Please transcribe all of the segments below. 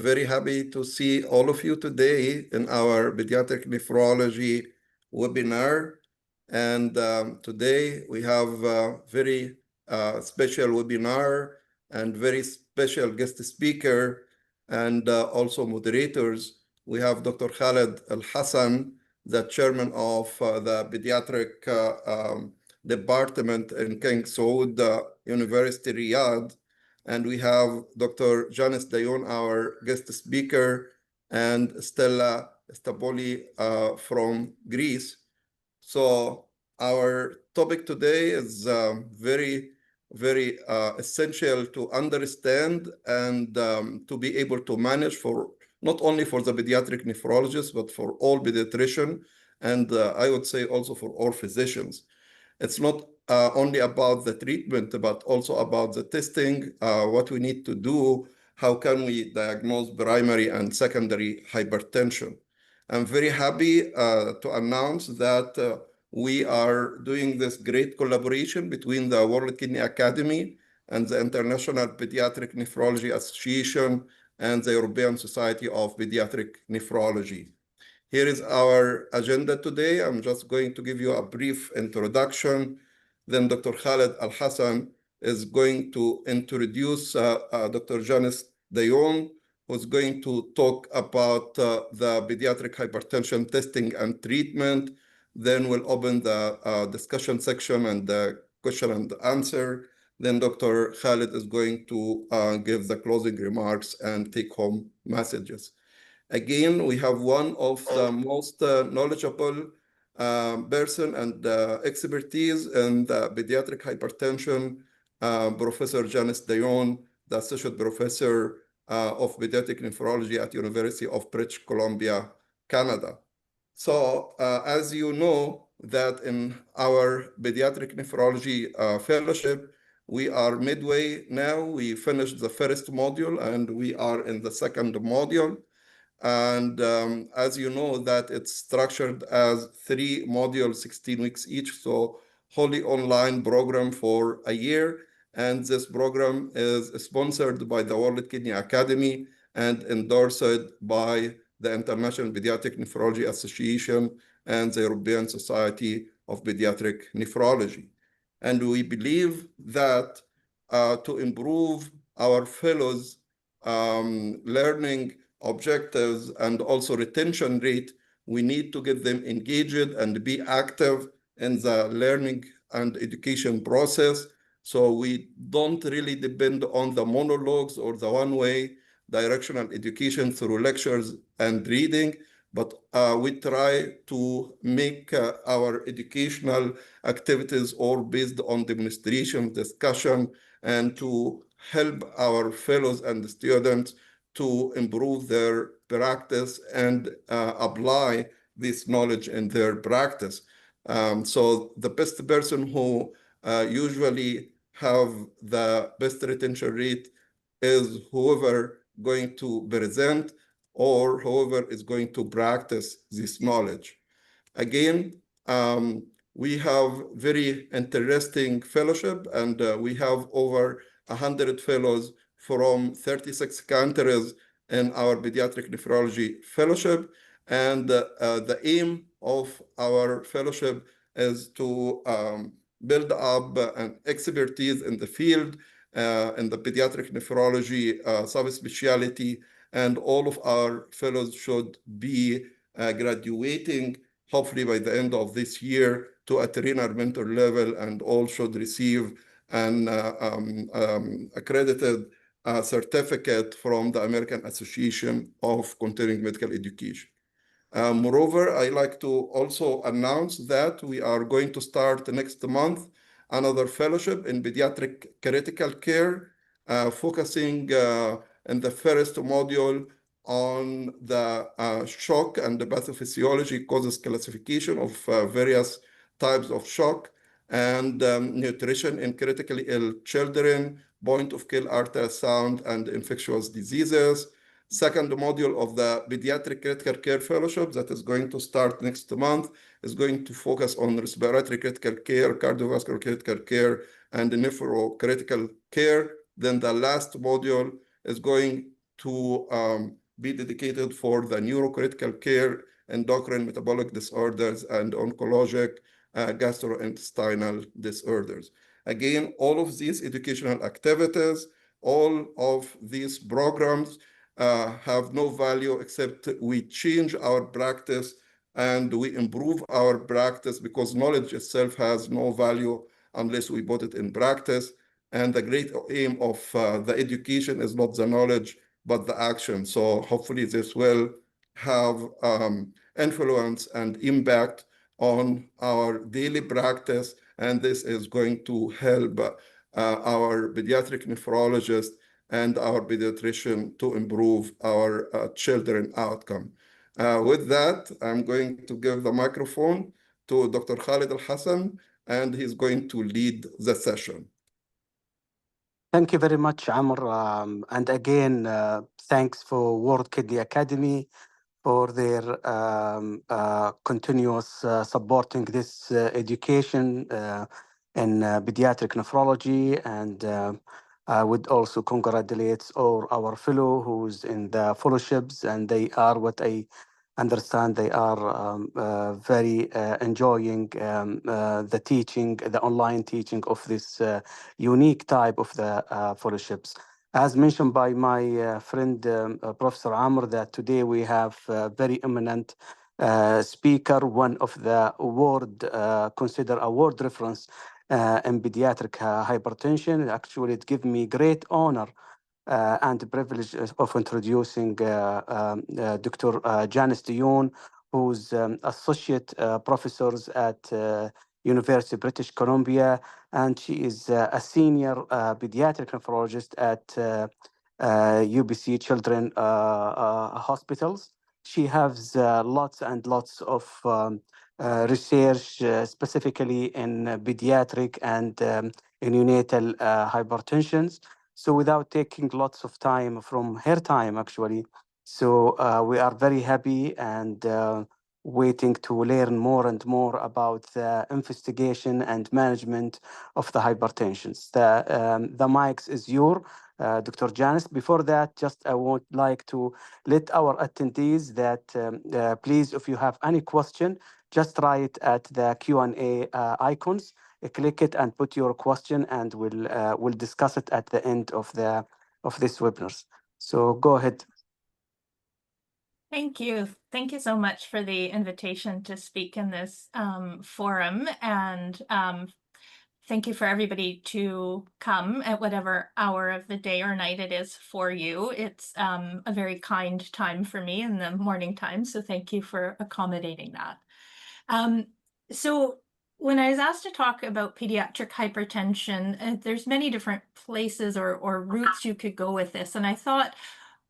Very happy to see all of you today in our pediatric nephrology webinar. And today we have a very special webinar and very special guest speaker and also moderators. We have Dr. Khalid Alhasan, the chairman of the pediatric department in King Saud University, Riyadh. And we have Dr. Janis, our guest speaker, and Stella Stabouli from Greece. So our topic today is very essential to understand and to be able to manage for not only for the pediatric nephrologists, but for all pediatricians, and I would say also for all physicians. It's not only about the treatment, but also about the testing, what we need to do, how can we diagnose primary and secondary hypertension. I'm very happy to announce that we are doing this great collaboration between the World Kidney Academy and the International Pediatric Nephrology Association and the European Society of Pediatric Nephrology. Here is our agenda today. I'm just going to give you a brief introduction. Then Dr. Khalid Alhasan is going to introduce Dr. Janis, who's going to talk about the pediatric hypertension testing and treatment. Then we'll open the discussion section and the question and answer. Then Dr. Khalid is going to give the closing remarks and take home messages. Again, we have one of the most knowledgeable person and expertise in the pediatric hypertension, Professor Janis, the Associate Professor of Pediatric Nephrology at University of British Columbia, Canada. So as you know, that in our Pediatric Nephrology Fellowship, we are midway now. We finished the first module and we are in the second module. And as you know, that it's structured as 3 modules, 16 weeks each, so wholly online program for a year. And this program is sponsored by the World Kidney Academy and endorsed by the International Pediatric Nephrology Association and the European Society of Pediatric Nephrology. And we believe that to improve our fellows' learning objectives and also retention rate, we need to get them engaged and be active in the learning and education process. So we don't really depend on the monologues or the one-way directional education through lectures and reading, but we try to make our educational activities all based on demonstration, discussion, and to help our fellows and students to improve their practice and apply this knowledge in their practice. So the best person who usually have the best retention rate is whoever going to present or whoever is going to practice this knowledge. Again, we have very interesting fellowship, and we have over 100 fellows from 36 countries in our pediatric nephrology fellowship. And the aim of our fellowship is to build up an expertise in the field, in the pediatric nephrology subspecialty, and all of our fellows should be graduating, hopefully by the end of this year, to a trainer mentor level, and all should receive an accredited certificate from the American Association of Continuing Medical Education. Moreover, I like to also announce that we are going to start next month another fellowship in pediatric critical care, focusing in the first module on the shock and the pathophysiology causes classification of various types of shock, and nutrition in critically ill children, point of care ultrasound, and infectious diseases. Second module of the Pediatric Critical Care Fellowship that is going to start next month is going to focus on respiratory critical care, cardiovascular critical care, and nephrocritical care. Then the last module is going to be dedicated for the neurocritical care, endocrine metabolic disorders, and oncologic gastrointestinal disorders. Again, all of these educational activities, all of these programs have no value except we change our practice and we improve our practice, because knowledge itself has no value unless we put it in practice. And the great aim of the education is not the knowledge, but the action. So hopefully this will have influence and impact on our daily practice. And this is going to help our pediatric nephrologist and our pediatrician to improve our children outcome. With that, I'm going to give the microphone to Dr. Khalid Alhasan, and he's going to lead the session. Thank you very much, Amr. And again, thanks for World Kidney Academy for their continuous supporting this education in pediatric nephrology. And I would also congratulate all our fellow who's in the fellowships, and they are, what I understand, they are very enjoying the teaching, the online teaching of this unique type of the fellowships. As mentioned by my friend Professor Amr, that today we have a very eminent speaker, one of the world, consider a world reference in pediatric hypertension. Actually, it gives me great honor and the privilege of introducing Dr. Janis Dionne, who's associate professors at University of British Columbia, and she is a senior pediatric nephrologist at UBC Children Hospitals. She has lots and lots of research, specifically in pediatric and in neonatal hypertensions. So without taking lots of time from her time, actually, so we are very happy and waiting to learn more and more about the investigation and management of the hypertensions. The mics is your Dr. Janis. Before that, just I would like to let our attendees that please, if you have any question, just write at the Q&A icons. Click it and put your question, and we'll discuss it at the end of this webinar. So go ahead. Thank you. Thank you so much for the invitation to speak in this forum, and thank you for everybody to come at whatever hour of the day or night it is for you. It's a very kind time for me in the morning time, so thank you for accommodating that. So when I was asked to talk about pediatric hypertension, there's many different places or routes you could go with this, and I thought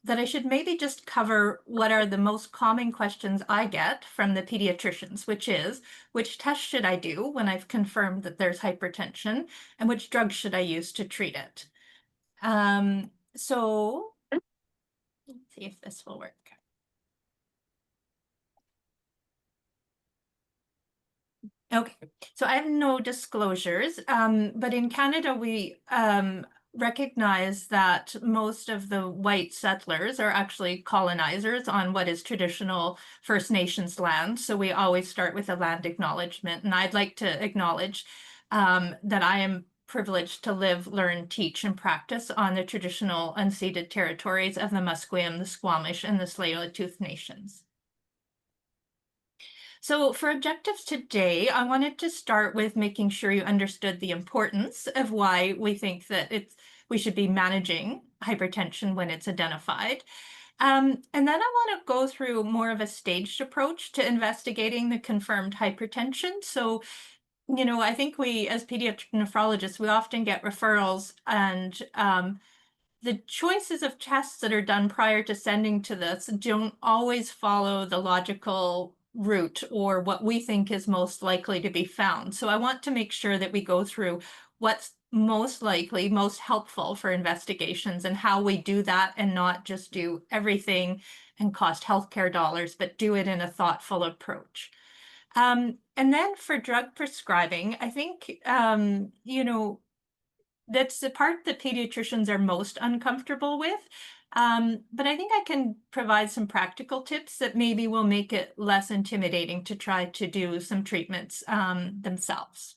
that I should maybe just cover what are the most common questions I get from the pediatricians, which is, which test should I do when I've confirmed that there's hypertension, and which drugs should I use to treat it? So let's see if this will work. Okay, so I have no disclosures, but in Canada, we recognize that most of the white settlers are actually colonizers on what is traditional First Nations land. So we always start with a land acknowledgement. And I'd like to acknowledge that I am privileged to live, learn, teach, and practice on the traditional unceded territories of the Musqueam, the Squamish, and the Tsleil-Waututh Nations. So for objectives today, I wanted to start with making sure you understood the importance of why we think that we should be managing hypertension when it's identified. And then I want to go through more of a staged approach to investigating the confirmed hypertension. So, you know, I think we, as pediatric nephrologists, we often get referrals, and the choices of tests that are done prior to sending to this don't always follow the logical route or what we think is most likely to be found. So I want to make sure that we go through what's most likely, most helpful for investigations, and how we do that, and not just do everything and cost healthcare dollars, but do it in a thoughtful approach. And then for drug prescribing, I think, you know, that's the part that pediatricians are most uncomfortable with. But I think I can provide some practical tips that maybe will make it less intimidating to try to do some treatments themselves.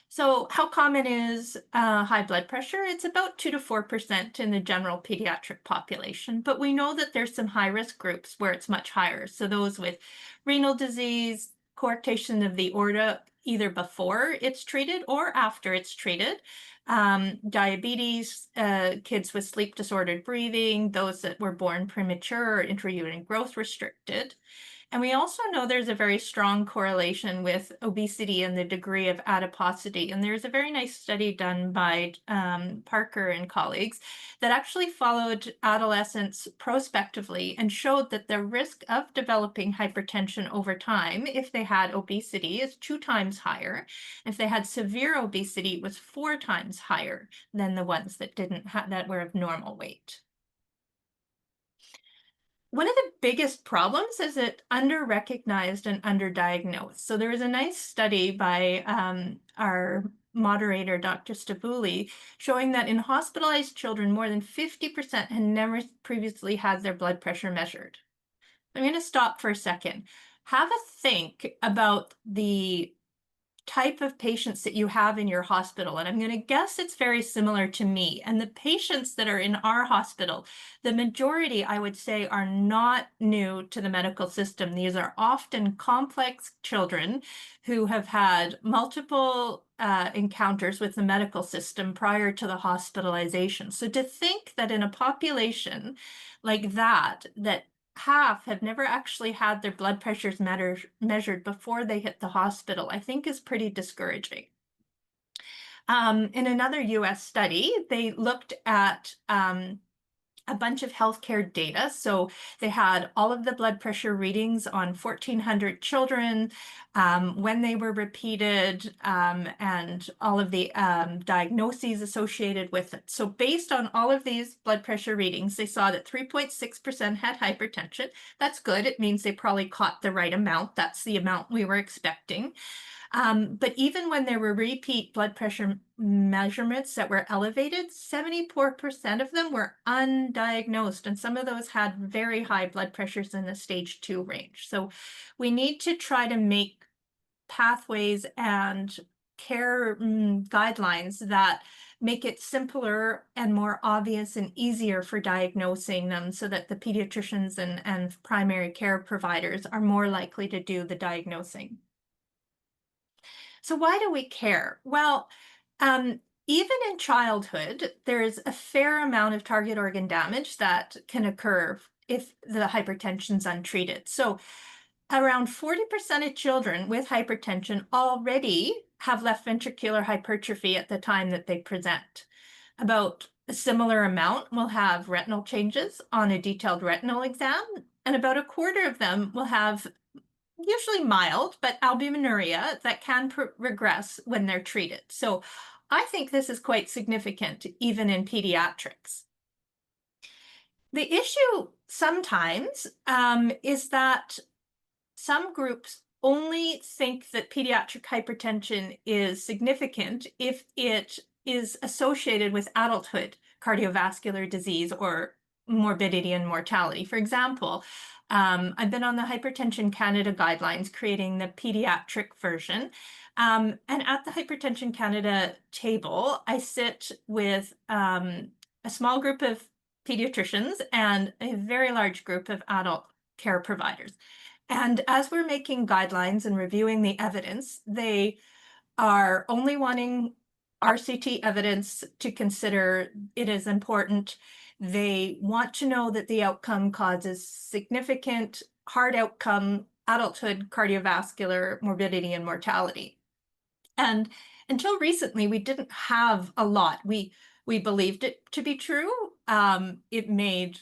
So how common is high blood pressure? It's about 2 to 4% in the general pediatric population, but we know that there's some high-risk groups where it's much higher. So those with renal disease, coarctation of the aorta, either before it's treated or after it's treated, diabetes, kids with sleep-disordered breathing, those that were born premature or intrauterine growth restricted. And we also know there's a very strong correlation with obesity and the degree of adiposity. And there's a very nice study done by Parker and colleagues that actually followed adolescents prospectively and showed that the risk of developing hypertension over time, if they had obesity, is 2 times higher. If they had severe obesity, it was 4 times higher than the ones that didn't that were of normal weight. One of the biggest problems is it under-recognized and underdiagnosed. So there was a nice study by our moderator, Dr. Stabouli, showing that in hospitalized children, more than 50% had never previously had their blood pressure measured. I'm going to stop for a second. Have a think about the type of patients that you have in your hospital. And I'm going to guess it's very similar to me. And the patients that are in our hospital, the majority, I would say, are not new to the medical system. These are often complex children who have had multiple encounters with the medical system prior to the hospitalization. So to think that in a population like that, that half have never actually had their blood pressures measured before they hit the hospital, I think is pretty discouraging. In another US study, they looked at a bunch of healthcare data. So they had all of the blood pressure readings on 1,400 children, when they were repeated, and all of the diagnoses associated with it. So based on all of these blood pressure readings, they saw that 3.6% had hypertension. That's good. It means they probably caught the right amount. That's the amount we were expecting. But even when there were repeat blood pressure measurements that were elevated, 74% of them were undiagnosed, and some of those had very high blood pressures in the stage 2 range. So we need to try to make pathways and care guidelines that make it simpler and more obvious and easier for diagnosing them so that the pediatricians and primary care providers are more likely to do the diagnosing. So why do we care? Well, even in childhood, there's a fair amount of target organ damage that can occur if the hypertension's untreated. So around 40% of children with hypertension already have left ventricular hypertrophy at the time that they present. About a similar amount will have retinal changes on a detailed retinal exam, and about a quarter of them will have usually mild, but albuminuria that can regress when they're treated. So I think this is quite significant, even in pediatrics. The issue sometimes is that some groups only think that pediatric hypertension is significant if it is associated with adulthood cardiovascular disease or morbidity and mortality. For example, I've been on the Hypertension Canada guidelines, creating the pediatric version. And at the Hypertension Canada table, I sit with a small group of pediatricians and a very large group of adult care providers. And as we're making guidelines and reviewing the evidence, they are only wanting RCT evidence to consider it as important. They want to know that the outcome causes significant hard outcome, adulthood cardiovascular morbidity and mortality. And until recently, we didn't have a lot. We believed it to be true. It made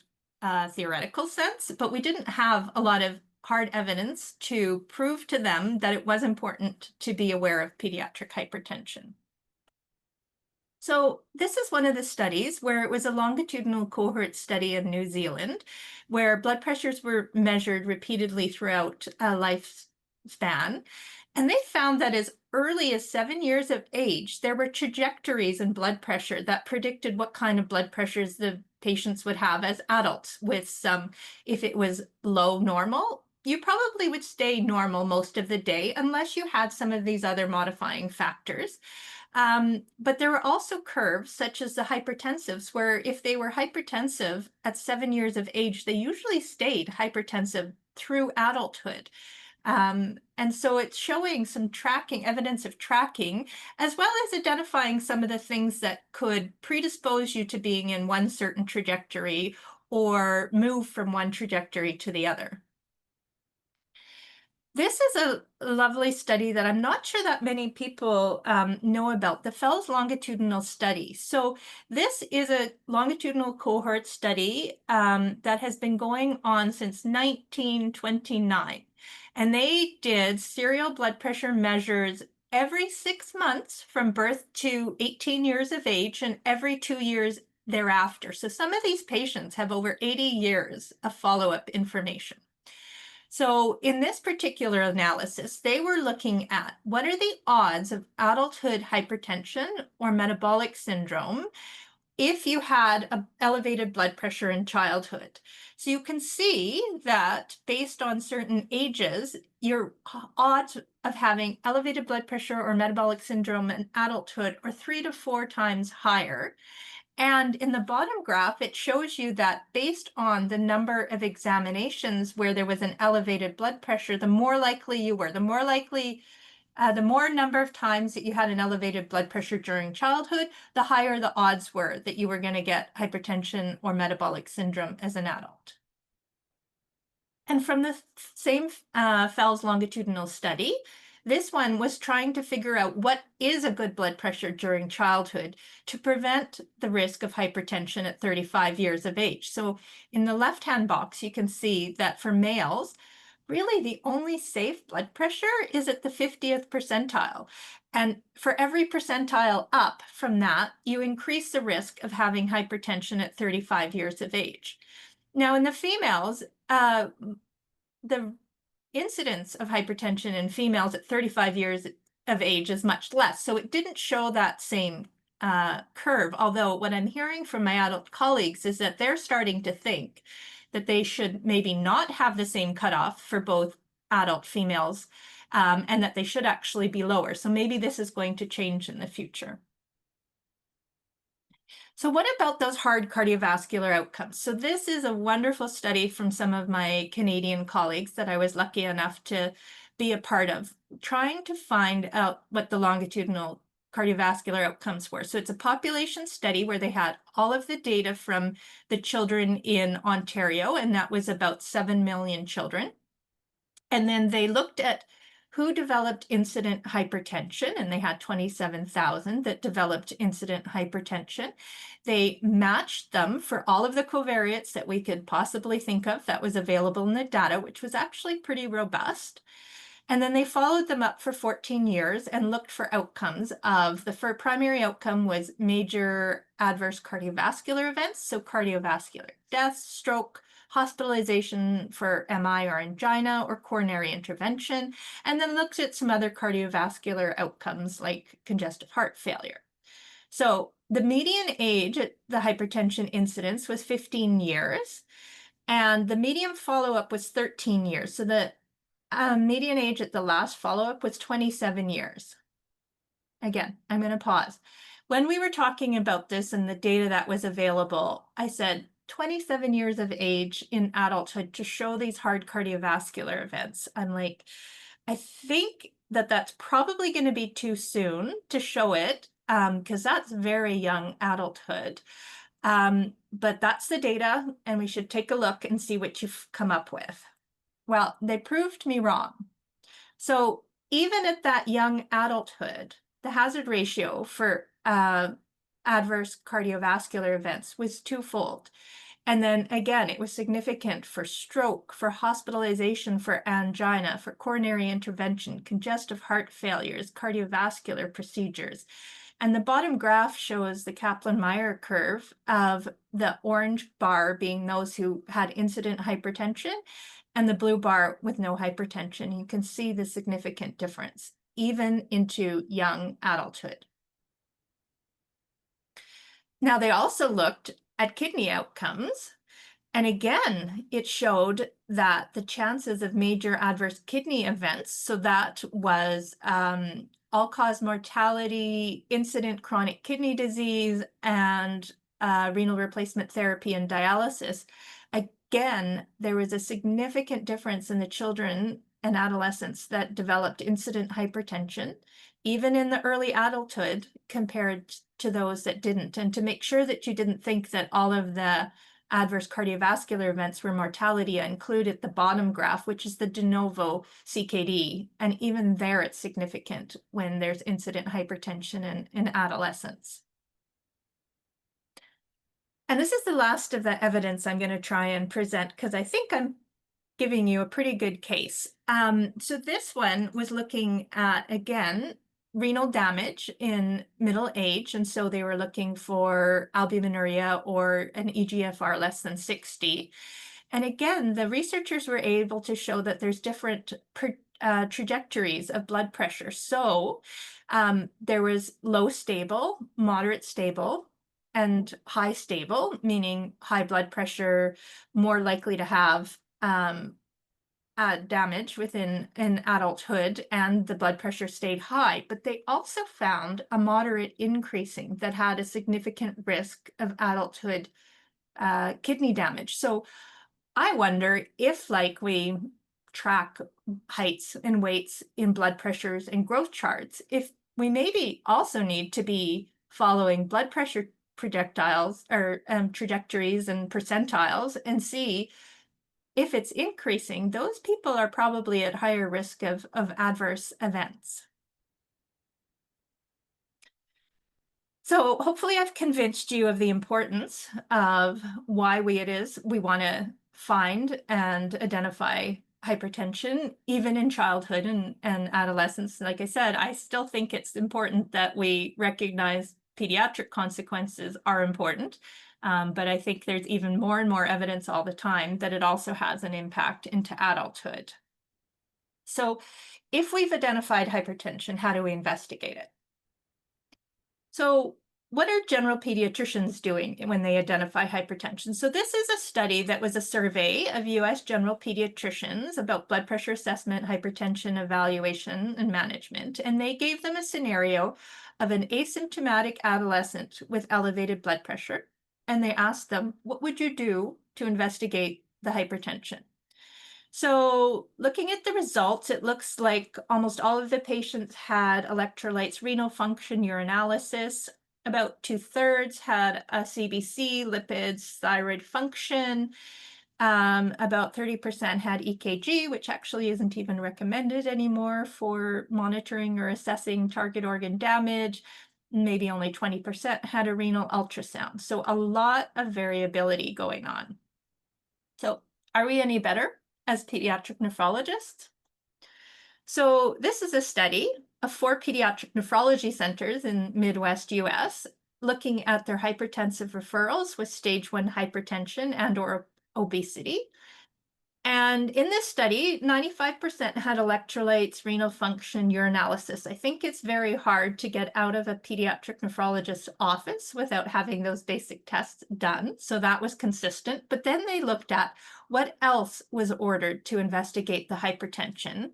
theoretical sense, but we didn't have a lot of hard evidence to prove to them that it was important to be aware of pediatric hypertension. So this is one of the studies where it was a longitudinal cohort study in New Zealand, where blood pressures were measured repeatedly throughout a lifespan. And they found that as early as 7 years of age, there were trajectories in blood pressure that predicted what kind of blood pressures the patients would have as adults with some, if it was low normal, you probably would stay normal most of the day unless you had some of these other modifying factors. But there were also curves such as the hypertensives, where if they were hypertensive at 7 years of age, they usually stayed hypertensive through adulthood. And so it's showing some tracking, evidence of tracking, as well as identifying some of the things that could predispose you to being in one certain trajectory or move from one trajectory to the other. This is a lovely study that I'm not sure that many people know about, the Fels longitudinal study. So this is a longitudinal cohort study that has been going on since 1929. And they did serial blood pressure measures every 6 months from birth to 18 years of age and every 2 years thereafter. So some of these patients have over 80 years of follow-up information. So in this particular analysis, they were looking at what are the odds of adulthood hypertension or metabolic syndrome if you had an elevated blood pressure in childhood. So you can see that based on certain ages, your odds of having elevated blood pressure or metabolic syndrome in adulthood are 3 to 4 times higher. And in the bottom graph, it shows you that based on the number of examinations where there was an elevated blood pressure, the more likely you were, the more number of times that you had an elevated blood pressure during childhood, the higher the odds were that you were going to get hypertension or metabolic syndrome as an adult. And from the same Fels longitudinal study, this one was trying to figure out what is a good blood pressure during childhood to prevent the risk of hypertension at 35 years of age. So in the left-hand box, you can see that for males, really the only safe blood pressure is at the 50th percentile. And for every percentile up from that, you increase the risk of having hypertension at 35 years of age. Now in the females, the incidence of hypertension in females at 35 years of age is much less. So it didn't show that same curve, although what I'm hearing from my adult colleagues is that they're starting to think that they should maybe not have the same cutoff for both adult females and that they should actually be lower. So maybe this is going to change in the future. So what about those hard cardiovascular outcomes? So this is a wonderful study from some of my Canadian colleagues that I was lucky enough to be a part of, trying to find out what the longitudinal cardiovascular outcomes were. So it's a population study where they had all of the data from the children in Ontario, and that was about 7 million children. And then they looked at who developed incident hypertension, and they had 27,000 that developed incident hypertension. They matched them for all of the covariates that we could possibly think of that was available in the data, which was actually pretty robust. And then they followed them up for 14 years and looked for outcomes of the primary outcome was major adverse cardiovascular events, so cardiovascular death, stroke, hospitalization for MI or angina or coronary intervention, and then looked at some other cardiovascular outcomes like congestive heart failure. So the median age at the hypertension incidence was 15 years, and the median follow-up was 13 years. So the median age at the last follow-up was 27 years. Again, I'm going to pause. When we were talking about this and the data that was available, I said 27 years of age in adulthood to show these hard cardiovascular events. I'm like, I think that that's probably going to be too soon to show it because that's very young adulthood. But that's the data, and we should take a look and see what you've come up with. Well, they proved me wrong. So even at that young adulthood, the hazard ratio for adverse cardiovascular events was twofold. And then again, it was significant for stroke, for hospitalization, for angina, for coronary intervention, congestive heart failures, cardiovascular procedures. And the bottom graph shows the Kaplan-Meier curve of the orange bar being those who had incident hypertension and the blue bar with no hypertension. You can see the significant difference, even into young adulthood. Now, they also looked at kidney outcomes. And again, it showed that the chances of major adverse kidney events, so that was all-cause mortality, incident chronic kidney disease, and renal replacement therapy and dialysis, again, there was a significant difference in the children and adolescents that developed incident hypertension, even in the early adulthood, compared to those that didn't. And to make sure that you didn't think that all of the adverse cardiovascular events were mortality, I include at the bottom graph, which is the de novo CKD. And even there, it's significant when there's incident hypertension in adolescents. And this is the last of the evidence I'm going to try and present, because I think I'm giving you a pretty good case. So this one was looking at, again, renal damage in middle age. And so they were looking for albuminuria or an eGFR less than 60. And again, the researchers were able to show that there's different trajectories of blood pressure. So there was low stable, moderate stable, and high stable, meaning high blood pressure, more likely to have damage within adulthood, and the blood pressure stayed high. But they also found a moderate increasing that had a significant risk of adulthood kidney damage. So I wonder if, like we track heights and weights in blood pressures and growth charts, if we maybe also need to be following blood pressure projectiles or trajectories and percentiles and see if it's increasing, those people are probably at higher risk of adverse events. So hopefully I've convinced you of the importance of why we want to find and identify hypertension, even in childhood and adolescence. Like I said, I still think it's important that we recognize pediatric consequences are important. But I think there's even more and more evidence all the time that it also has an impact into adulthood. So if we've identified hypertension, how do we investigate it? So what are general pediatricians doing when they identify hypertension? So this is a study that was a survey of US general pediatricians about blood pressure assessment, hypertension evaluation, and management. And they gave them a scenario of an asymptomatic adolescent with elevated blood pressure. And they asked them, what would you do to investigate the hypertension? So looking at the results, it looks like almost all of the patients had electrolytes, renal function, urinalysis. About 2/3 had a CBC, lipids, thyroid function. About 30% had EKG, which actually isn't even recommended anymore for monitoring or assessing target organ damage. Maybe only 20% had a renal ultrasound. So a lot of variability going on. So are we any better as pediatric nephrologists? So this is a study of 4 pediatric nephrology centers in Midwest US looking at their hypertensive referrals with stage 1 hypertension and or obesity. And in this study, 95% had electrolytes, renal function, urinalysis. I think it's very hard to get out of a pediatric nephrologist's office without having those basic tests done. So that was consistent. But then they looked at what else was ordered to investigate the hypertension.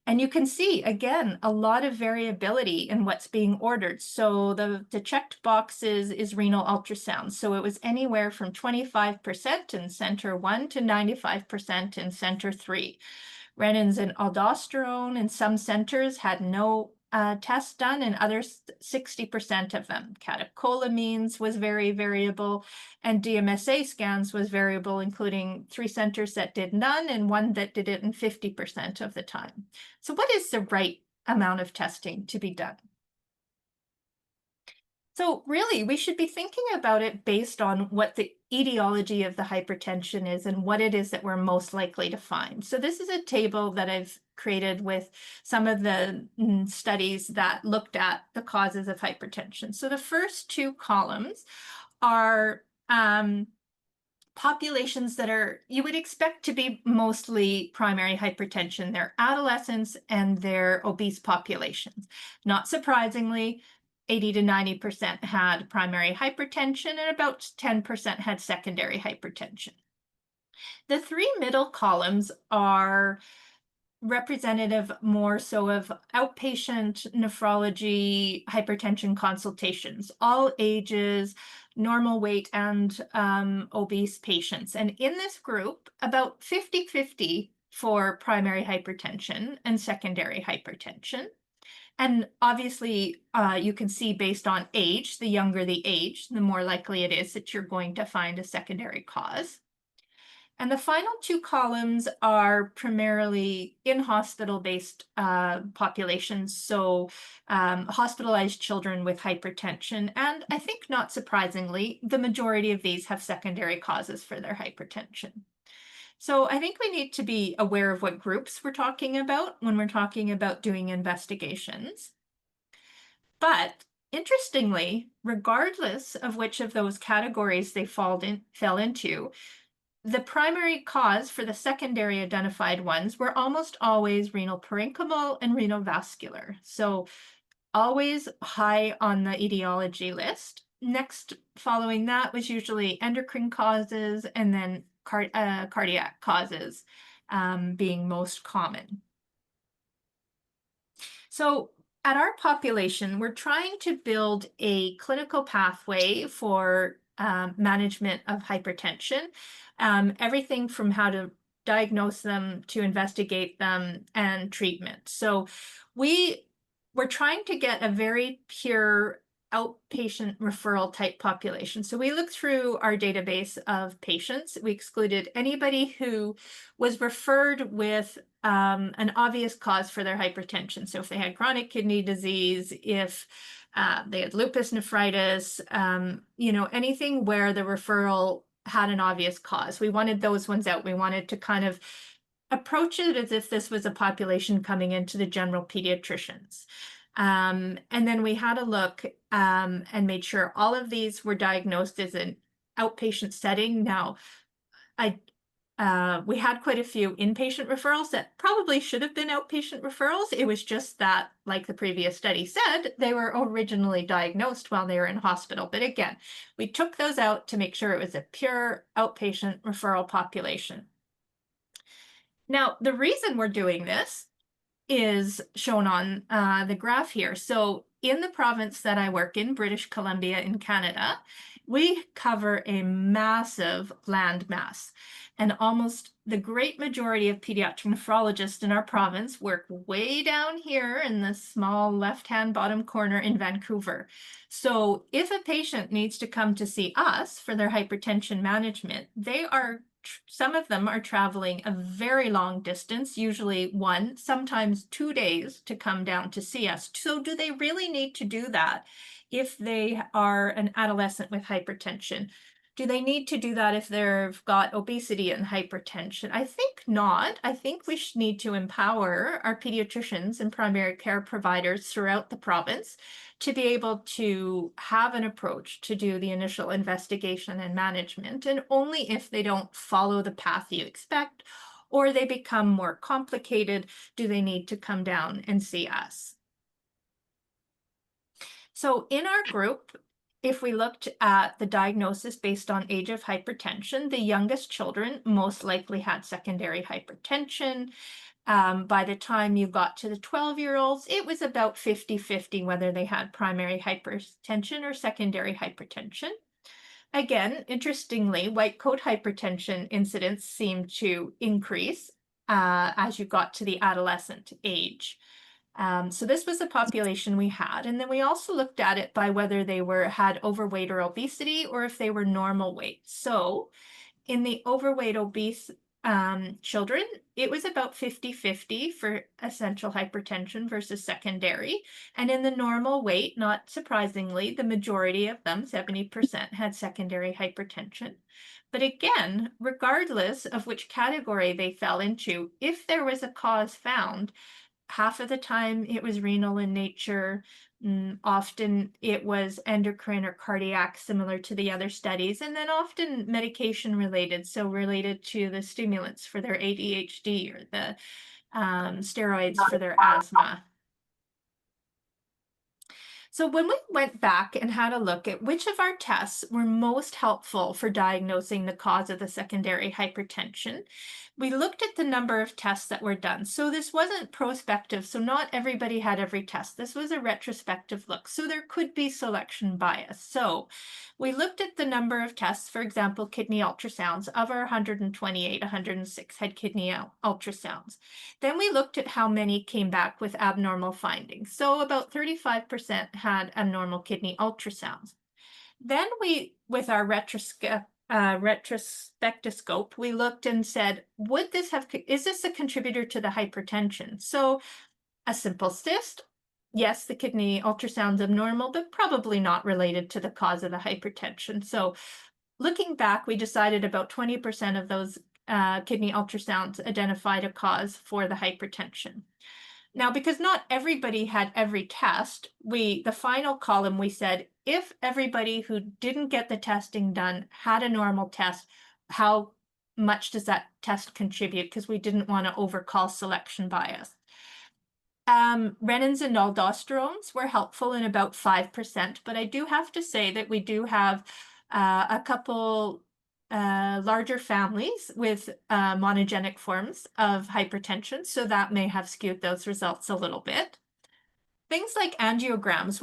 And you can see, again, a lot of variability in what's being ordered. So the checked boxes is renal ultrasound. So it was anywhere from 25% in center 1 to 95% in center 3. Renins and aldosterone in some centers had no tests done, and others 60% of them. Catecholamines was very variable, and DMSA scans was variable, including 3 centers that did none and 1 that did it in 50% of the time. So what is the right amount of testing to be done? So really, we should be thinking about it based on what the etiology of the hypertension is and what it is that we're most likely to find. So this is a table that I've created with some of the studies that looked at the causes of hypertension. So the first 2 columns are populations that you would expect to be mostly primary hypertension. They're adolescents and they're obese populations. Not surprisingly, 80 to 90% had primary hypertension, and about 10% had secondary hypertension. The three middle columns are representative more so of outpatient nephrology hypertension consultations, all ages, normal weight, and obese patients. And in this group, about 50-50 for primary hypertension and secondary hypertension. And obviously, you can see based on age, the younger the age, the more likely it is that you're going to find a secondary cause. And the final two columns are primarily in-hospital-based populations, so hospitalized children with hypertension. And I think not surprisingly, the majority of these have secondary causes for their hypertension. So I think we need to be aware of what groups we're talking about when we're talking about doing investigations. But interestingly, regardless of which of those categories they fell into, the primary cause for the secondary identified ones were almost always renal parenchymal and renal vascular. So always high on the etiology list. Next, following that was usually endocrine causes, and then cardiac causes being most common. So at our population, we're trying to build a clinical pathway for management of hypertension, everything from how to diagnose them to investigate them and treatment. So we're trying to get a very pure outpatient referral type population. So we looked through our database of patients. We excluded anybody who was referred with an obvious cause for their hypertension. So if they had chronic kidney disease, if they had lupus nephritis, anything where the referral had an obvious cause. We wanted those ones out. We wanted to kind of approach it as if this was a population coming into the general pediatricians. And then we had a look and made sure all of these were diagnosed as an outpatient setting. Now, we had quite a few inpatient referrals that probably should have been outpatient referrals. It was just that, like the previous study said, they were originally diagnosed while they were in hospital. But again, we took those out to make sure it was a pure outpatient referral population. Now, the reason we're doing this is shown on the graph here. So in the province that I work in, British Columbia in Canada, we cover a massive land mass. And almost the great majority of pediatric nephrologists in our province work way down here in the small left-hand bottom corner in Vancouver. So if a patient needs to come to see us for their hypertension management, some of them are traveling a very long distance, usually 1, sometimes 2 days to come down to see us. So do they really need to do that if they are an adolescent with hypertension? Do they need to do that if they've got obesity and hypertension? I think not. I think we need to empower our pediatricians and primary care providers throughout the province to be able to have an approach to do the initial investigation and management, and only if they don't follow the path you expect or they become more complicated do they need to come down and see us. So in our group, if we looked at the diagnosis based on age of hypertension, the youngest children most likely had secondary hypertension. By the time you got to the 12-year-olds, it was about 50-50 whether they had primary hypertension or secondary hypertension. Again, interestingly, white coat hypertension incidence seemed to increase as you got to the adolescent age. So this was the population we had. And then we also looked at it by whether they had overweight or obesity, or if they were normal weight. So in the overweight obese children, it was about 50-50 for essential hypertension versus secondary. And in the normal weight, not surprisingly, the majority of them, 70%, had secondary hypertension. But again, regardless of which category they fell into, if there was a cause found, half of the time it was renal in nature. Often it was endocrine or cardiac, similar to the other studies, and then often medication related, so related to the stimulants for their ADHD or the steroids for their asthma. So when we went back and had a look at which of our tests were most helpful for diagnosing the cause of the secondary hypertension, we looked at the number of tests that were done. So this wasn't prospective, so not everybody had every test. This was a retrospective look, so there could be selection bias. So we looked at the number of tests, for example, kidney ultrasounds. Of our 128, 106 had kidney ultrasounds. Then we looked at how many came back with abnormal findings. So about 35% had abnormal kidney ultrasounds. Then we, with our retrospectoscope, we looked and said, is this a contributor to the hypertension? So a simple cyst, yes, the kidney ultrasound's abnormal, but probably not related to the cause of the hypertension. So looking back, we decided about 20% of those kidney ultrasounds identified a cause for the hypertension. Now, because not everybody had every test, the final column, we said, if everybody who didn't get the testing done had a normal test, how much does that test contribute? Because we didn't want to overcall selection bias. Renins and aldosterones were helpful in about 5%, but I do have to say that we do have a couple larger families with monogenic forms of hypertension, so that may have skewed those results a little bit. Things like angiograms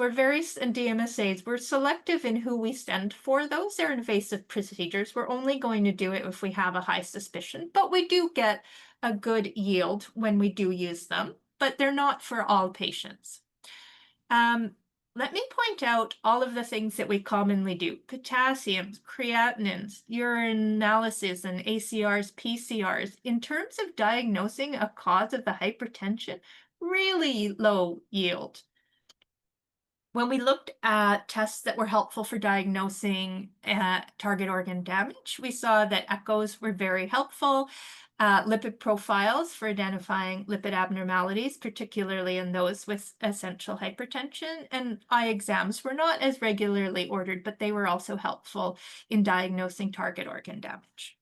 and DMSAs were selective in who we send for those. They're invasive procedures. We're only going to do it if we have a high suspicion, but we do get a good yield when we do use them, but they're not for all patients. Let me point out all of the things that we commonly do: potassiums, creatinines, urine analysis, and ACRs, PCRs. In terms of diagnosing a cause of the hypertension, really low yield. When we looked at tests that were helpful for diagnosing target organ damage, we saw that echoes were very helpful. Lipid profiles for identifying lipid abnormalities, particularly in those with essential hypertension, and eye exams were not as regularly ordered, but they were also helpful in diagnosing target organ damage.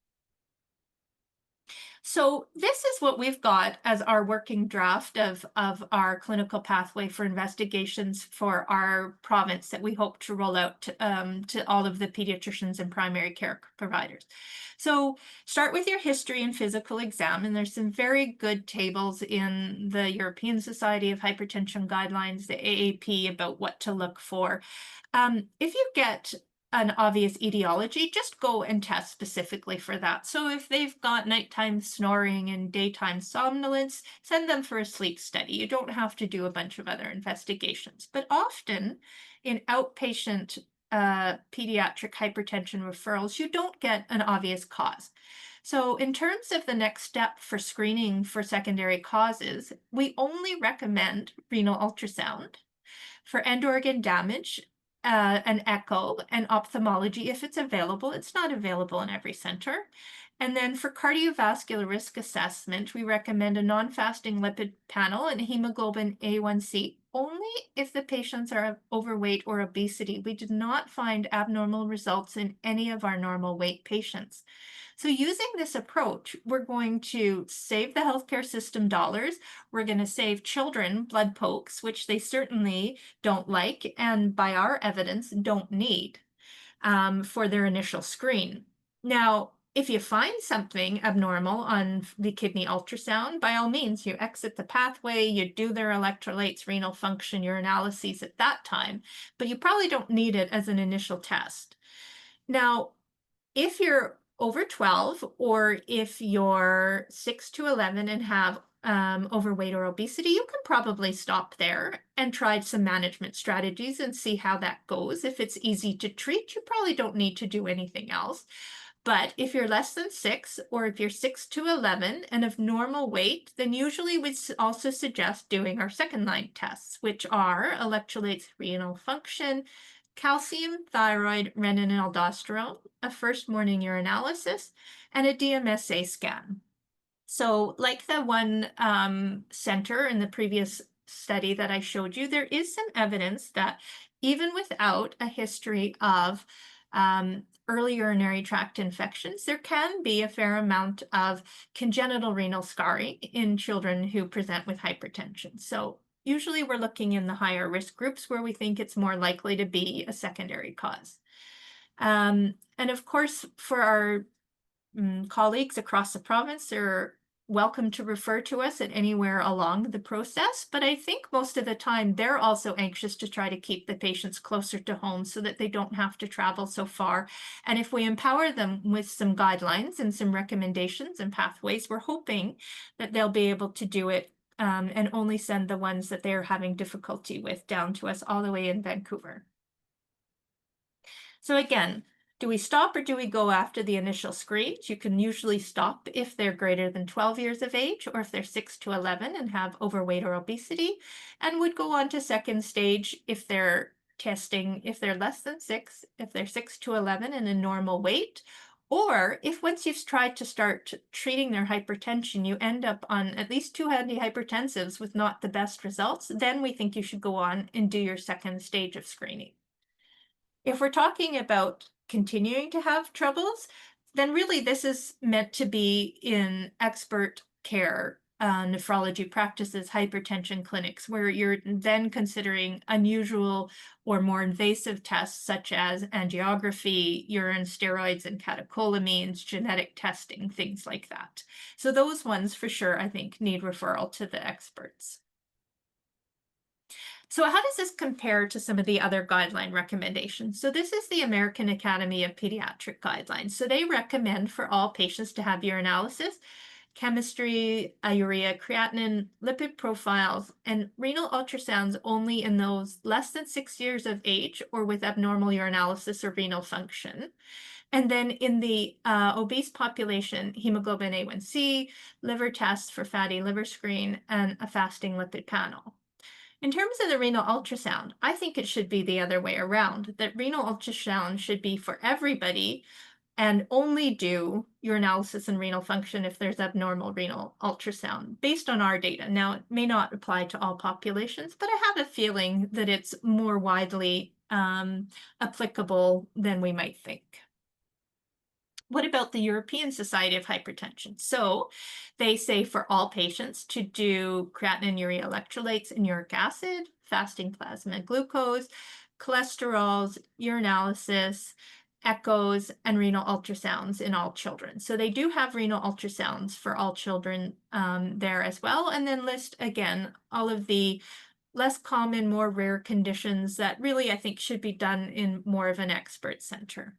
So this is what we've got as our working draft of our clinical pathway for investigations for our province that we hope to roll out to all of the pediatricians and primary care providers. So start with your history and physical exam, and there's some very good tables in the European Society of Hypertension Guidelines, the AAP, about what to look for. If you get an obvious etiology, just go and test specifically for that. So if they've got nighttime snoring and daytime somnolence, send them for a sleep study. You don't have to do a bunch of other investigations. But often in outpatient pediatric hypertension referrals, you don't get an obvious cause. So in terms of the next step for screening for secondary causes, we only recommend renal ultrasound. For end organ damage, an echo and ophthalmology if it's available. It's not available in every center. And then for cardiovascular risk assessment, we recommend a non-fasting lipid panel and hemoglobin A1C only if the patients are overweight or obesity. We did not find abnormal results in any of our normal weight patients. So using this approach, we're going to save the healthcare system dollars. We're going to save children blood pokes, which they certainly don't like, and by our evidence, don't need for their initial screen. Now, if you find something abnormal on the kidney ultrasound, by all means, you exit the pathway, you do their electrolytes, renal function, your analyses at that time, but you probably don't need it as an initial test. Now, if you're over 12, or if you're 6 to 11 and have overweight or obesity, you can probably stop there and try some management strategies and see how that goes. If it's easy to treat, you probably don't need to do anything else. But if you're less than 6, or if you're 6 to 11 and of normal weight, then usually we'd also suggest doing our second line tests, which are electrolytes, renal function, calcium, thyroid, renin, and aldosterone, a first morning urinalysis, and a DMSA scan. So like the one center in the previous study that I showed you, there is some evidence that even without a history of early urinary tract infections, there can be a fair amount of congenital renal scarring in children who present with hypertension. So usually we're looking in the higher risk groups where we think it's more likely to be a secondary cause. And of course, for our colleagues across the province, they're welcome to refer to us at anywhere along the process, but I think most of the time they're also anxious to try to keep the patients closer to home so that they don't have to travel so far. And if we empower them with some guidelines and some recommendations and pathways, we're hoping that they'll be able to do it and only send the ones that they're having difficulty with down to us all the way in Vancouver. So again, do we stop or do we go after the initial screens? You can usually stop if they're greater than 12 years of age or if they're 6 to 11 and have overweight or obesity, and would go on to second stage if they're testing, if they're less than 6, if they're 6 to 11 and a normal weight, or if once you've tried to start treating their hypertension, you end up on at least 2 antihypertensives with not the best results, then we think you should go on and do your second stage of screening. If we're talking about continuing to have troubles, then really this is meant to be in expert care nephrology practices, hypertension clinics, where you're then considering unusual or more invasive tests such as angiography, urine steroids and catecholamines, genetic testing, things like that. So those ones for sure, I think, need referral to the experts. So how does this compare to some of the other guideline recommendations? So this is the American Academy of Pediatric Guidelines. So they recommend for all patients to have urinalysis, chemistry, urea, creatinine, lipid profiles, and renal ultrasounds only in those less than 6 years of age or with abnormal urinalysis or renal function. And then in the obese population, hemoglobin A1C, liver tests for fatty liver screen, and a fasting lipid panel. In terms of the renal ultrasound, I think it should be the other way around, that renal ultrasound should be for everybody and only do urinalysis and renal function if there's abnormal renal ultrasound, based on our data. Now, it may not apply to all populations, but I have a feeling that it's more widely applicable than we might think. What about the European Society of Hypertension? So they say for all patients to do creatinine, urea electrolytes, and uric acid, fasting plasma glucose, cholesterols, urinalysis, echoes, and renal ultrasounds in all children. So they do have renal ultrasounds for all children there as well, and then list again all of the less common, more rare conditions that really I think should be done in more of an expert center.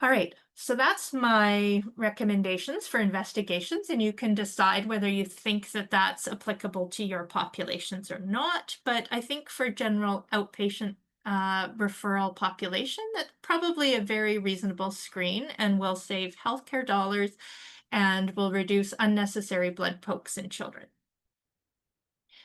All right, so that's my recommendations for investigations, and you can decide whether you think that that's applicable to your populations or not. But I think for general outpatient referral population, that's probably a very reasonable screen and will save healthcare dollars and will reduce unnecessary blood pokes in children.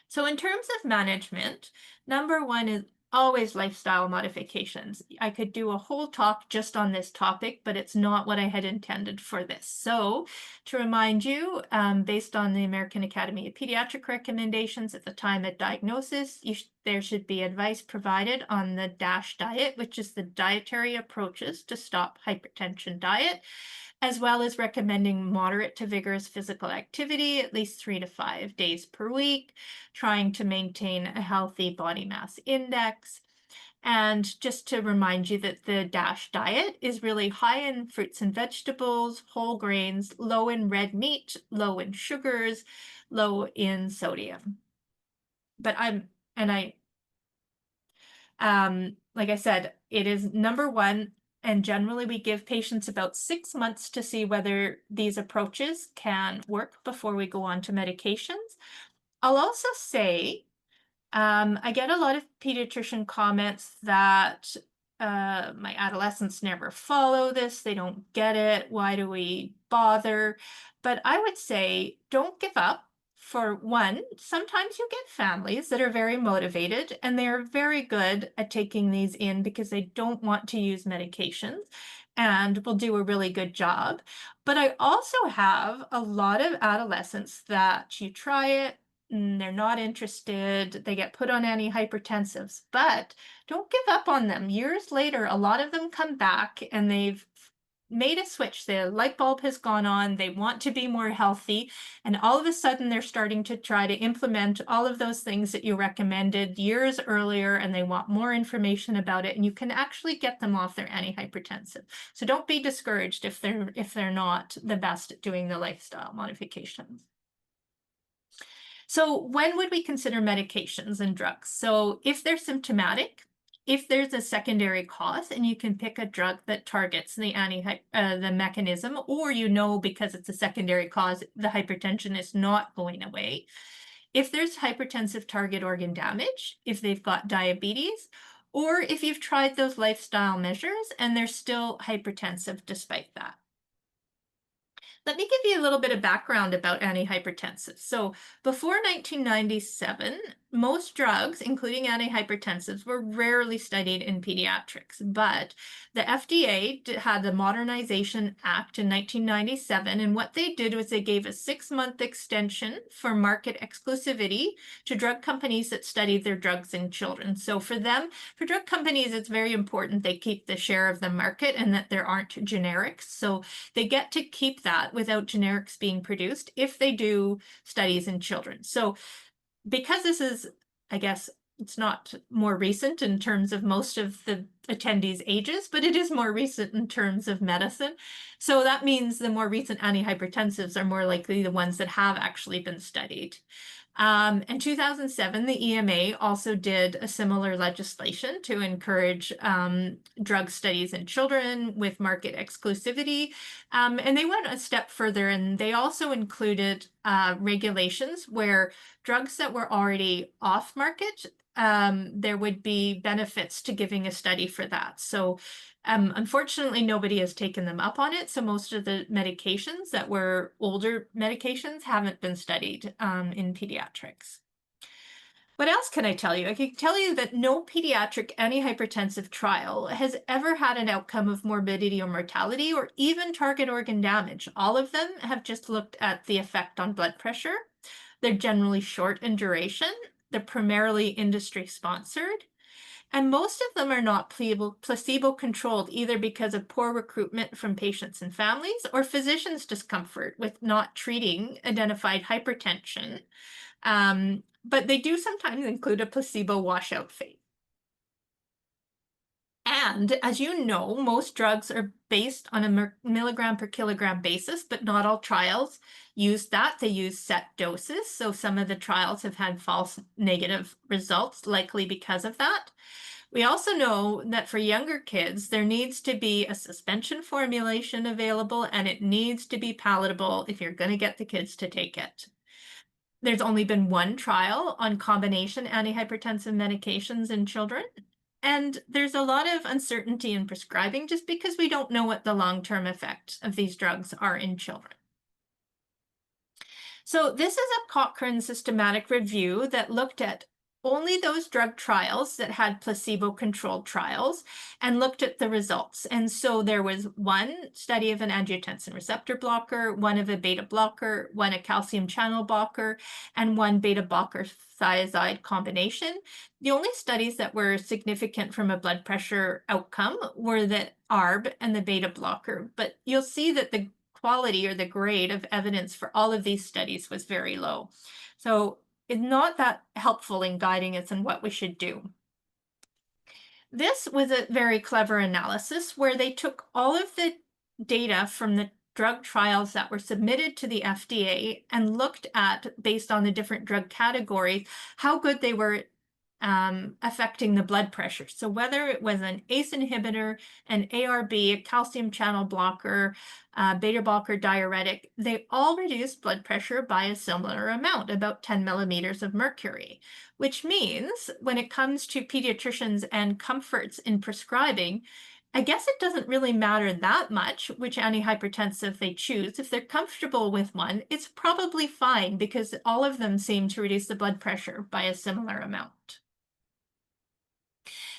So in terms of management, number one is always lifestyle modifications. I could do a whole talk just on this topic, but it's not what I had intended for this. So to remind you, based on the American Academy of Pediatric recommendations at the time of diagnosis, there should be advice provided on the DASH diet, which is the dietary approaches to stop hypertension diet, as well as recommending moderate to vigorous physical activity, at least 3 to 5 days per week, trying to maintain a healthy body mass index. And just to remind you that the DASH diet is really high in fruits and vegetables, whole grains, low in red meat, low in sugars, low in sodium. But like I said, it is number one. And generally, we give patients about 6 months to see whether these approaches can work before we go on to medications. I'll also say, I get a lot of pediatrician comments that my adolescents never follow this, they don't get it, why do we bother? But I would say, don't give up. For one, sometimes you get families that are very motivated and they're very good at taking these in because they don't want to use medications and will do a really good job. But I also have a lot of adolescents that you try it, and they're not interested, they get put on antihypertensives, but don't give up on them. Years later, a lot of them come back and they've made a switch. The light bulb has gone on. They want to be more healthy. And all of a sudden, they're starting to try to implement all of those things that you recommended years earlier, and they want more information about it. And you can actually get them off their antihypertensive. So don't be discouraged if they're not the best at doing the lifestyle modifications. So when would we consider medications and drugs? So if they're symptomatic, if there's a secondary cause, and you can pick a drug that targets the mechanism, or because it's a secondary cause, the hypertension is not going away. If there's hypertensive target organ damage, if they've got diabetes, or if you've tried those lifestyle measures and they're still hypertensive despite that. Let me give you a little bit of background about antihypertensives. So before 1997, most drugs, including antihypertensives, were rarely studied in pediatrics, but the FDA had the Modernization Act in 1997, and what they did was they gave a 6-month extension for market exclusivity to drug companies that studied their drugs in children. So for drug companies, it's very important they keep the share of the market and that there aren't generics. So they get to keep that without generics being produced if they do studies in children. So because this is, I guess, it's not more recent in terms of most of the attendees' ages, but it is more recent in terms of medicine. So that means the more recent antihypertensives are more likely the ones that have actually been studied. In 2007, the EMA also did a similar legislation to encourage drug studies in children with market exclusivity. And they went a step further, and they also included regulations where drugs that were already off market, there would be benefits to giving a study for that. So unfortunately, nobody has taken them up on it. So most of the medications that were older medications haven't been studied in pediatrics. What else can I tell you? I can tell you that no pediatric antihypertensive trial has ever had an outcome of morbidity or mortality or even target organ damage. All of them have just looked at the effect on blood pressure. They're generally short in duration. They're primarily industry sponsored. And most of them are not placebo-controlled, either because of poor recruitment from patients and families or physicians' discomfort with not treating identified hypertension. But they do sometimes include a placebo washout phase. And as you know, most drugs are based on a milligram per kilogram basis, but not all trials use that. They use set doses. So some of the trials have had false negative results, likely because of that. We also know that for younger kids, there needs to be a suspension formulation available, and it needs to be palatable if you're going to get the kids to take it. There's only been one trial on combination antihypertensive medications in children, and there's a lot of uncertainty in prescribing just because we don't know what the long-term effects of these drugs are in children. So this is a Cochrane systematic review that looked at only those drug trials that had placebo-controlled trials and looked at the results. And so there was one study of an angiotensin receptor blocker, one of a beta blocker, one a calcium channel blocker, and one beta blocker thiazide combination. The only studies that were significant from a blood pressure outcome were the ARB and the beta blocker. But you'll see that the quality or the grade of evidence for all of these studies was very low. So it's not that helpful in guiding us in what we should do. This was a very clever analysis where they took all of the data from the drug trials that were submitted to the FDA and looked at, based on the different drug categories, how good they were affecting the blood pressure. So whether it was an ACE inhibitor, an ARB, a calcium channel blocker, beta blocker diuretic, they all reduced blood pressure by a similar amount, about 10 millimeters of mercury, which means when it comes to pediatricians and comforts in prescribing, I guess it doesn't really matter that much which antihypertensive they choose. If they're comfortable with one, it's probably fine because all of them seem to reduce the blood pressure by a similar amount.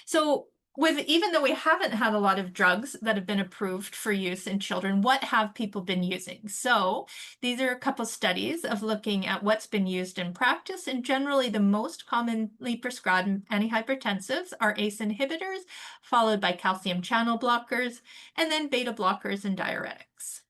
So even though we haven't had a lot of drugs that have been approved for use in children, what have people been using? So these are a couple studies of looking at what's been used in practice, and generally the most commonly prescribed antihypertensives are ACE inhibitors, followed by calcium channel blockers, and then beta blockers and diuretics.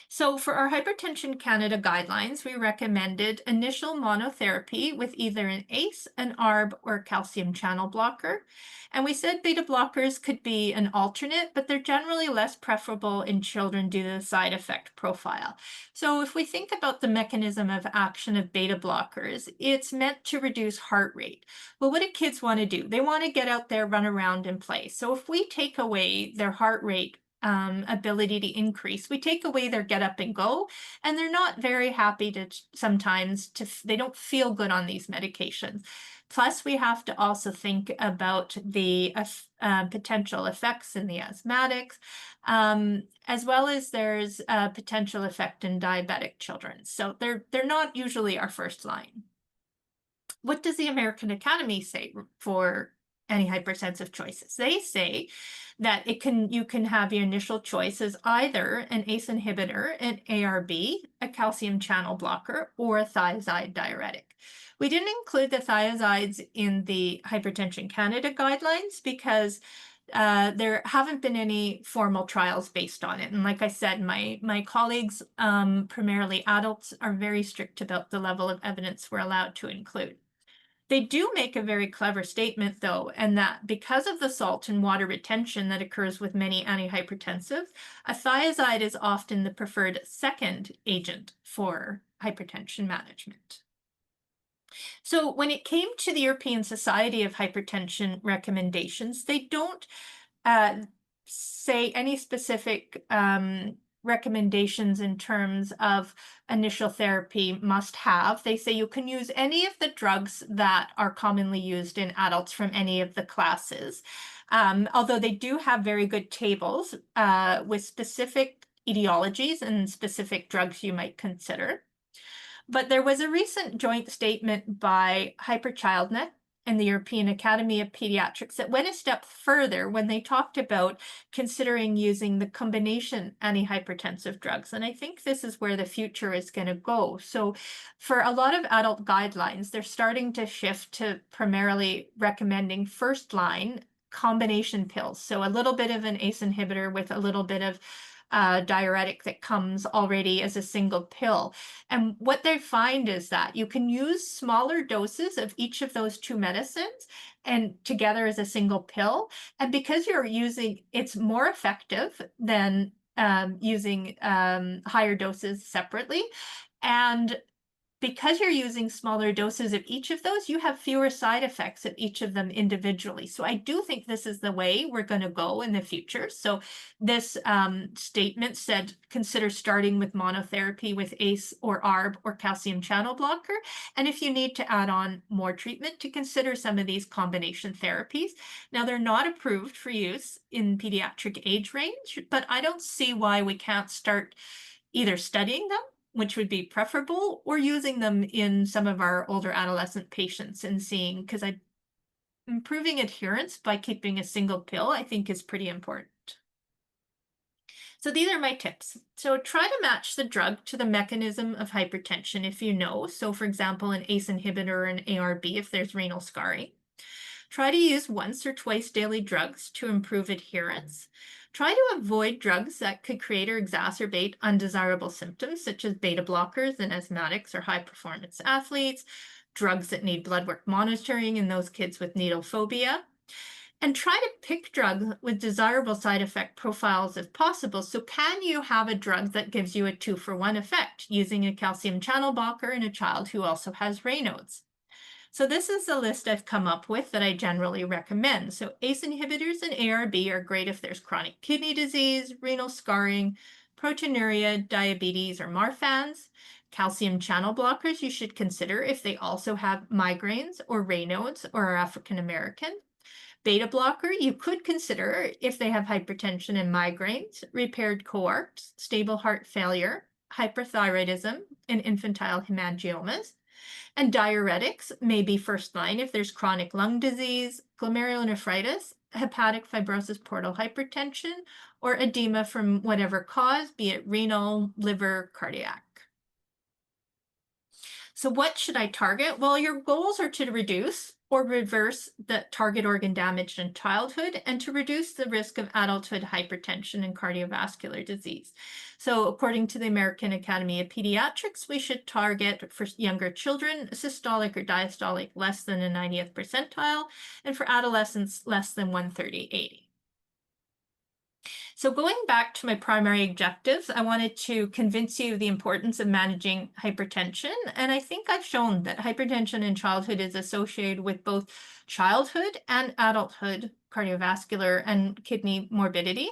So for our Hypertension Canada guidelines, we recommended initial monotherapy with either an ACE, an ARB, or a calcium channel blocker. And we said beta blockers could be an alternate, but they're generally less preferable in children due to the side effect profile. So if we think about the mechanism of action of beta blockers, it's meant to reduce heart rate. Well, what do kids want to do? They want to get out there, run around, and play. So if we take away their heart rate ability to increase, we take away their get up and go, and they're not very happy to sometimes they don't feel good on these medications. Plus, we have to also think about the potential effects in the asthmatics, as well as there's a potential effect in diabetic children. So they're not usually our first line. What does the American Academy say for antihypertensive choices? They say that you can have your initial choice as either an ACE inhibitor, an ARB, a calcium channel blocker, or a thiazide diuretic. We didn't include the thiazides in the Hypertension Canada guidelines because there haven't been any formal trials based on it. And like I said, my colleagues, primarily adults, are very strict about the level of evidence we're allowed to include. They do make a very clever statement, though, and that because of the salt and water retention that occurs with many antihypertensives, a thiazide is often the preferred second agent for hypertension management. So when it came to the European Society of Hypertension recommendations, they don't say any specific recommendations in terms of initial therapy must have. They say you can use any of the drugs that are commonly used in adults from any of the classes. Although they do have very good tables with specific etiologies and specific drugs you might consider. But there was a recent joint statement by HyperChildNet and the European Academy of Pediatrics that went a step further when they talked about considering using the combination antihypertensive drugs. And I think this is where the future is going to go. So for a lot of adult guidelines, they're starting to shift to primarily recommending first line combination pills. So a little bit of an ACE inhibitor with a little bit of diuretic that comes already as a single pill. And what they find is that you can use smaller doses of each of those two medicines and together as a single pill. And because you're using, it's more effective than using higher doses separately. And because you're using smaller doses of each of those, you have fewer side effects of each of them individually. So I do think this is the way we're going to go in the future. So this statement said, consider starting with monotherapy with ACE or ARB or calcium channel blocker. And if you need to add on more treatment, to consider some of these combination therapies. Now, they're not approved for use in pediatric age range, but I don't see why we can't start either studying them, which would be preferable, or using them in some of our older adolescent patients and seeing, because improving adherence by keeping a single pill, I think, is pretty important. So these are my tips. So try to match the drug to the mechanism of hypertension if you know. So for example, an ACE inhibitor or an ARB if there's renal scarring. Try to use once or twice daily drugs to improve adherence. Try to avoid drugs that could create or exacerbate undesirable symptoms, such as beta blockers in asthmatics or high-performance athletes, drugs that need blood work monitoring in those kids with needle phobia. And try to pick drugs with desirable side effect profiles if possible. So can you have a drug that gives you a 2-for-1 effect, using a calcium channel blocker in a child who also has Raynaud's? So this is the list I've come up with that I generally recommend. So ACE inhibitors and ARB are great if there's chronic kidney disease, renal scarring, proteinuria, diabetes, or Marfan's. Calcium channel blockers you should consider if they also have migraines or Raynaud's or are African American. Beta blocker you could consider if they have hypertension and migraines, repaired coarcts, stable heart failure, hyperthyroidism, and infantile hemangiomas. And diuretics may be first line if there's chronic lung disease, glomerulonephritis, hepatic fibrosis, portal hypertension, or edema from whatever cause, be it renal, liver, cardiac. So what should I target? Well, your goals are to reduce or reverse the target organ damage in childhood and to reduce the risk of adulthood hypertension and cardiovascular disease. So according to the American Academy of Pediatrics, we should target for younger children systolic or diastolic less than a 90th percentile, and for adolescents less than 130/80. So going back to my primary objectives, I wanted to convince you of the importance of managing hypertension. And I think I've shown that hypertension in childhood is associated with both childhood and adulthood cardiovascular and kidney morbidity.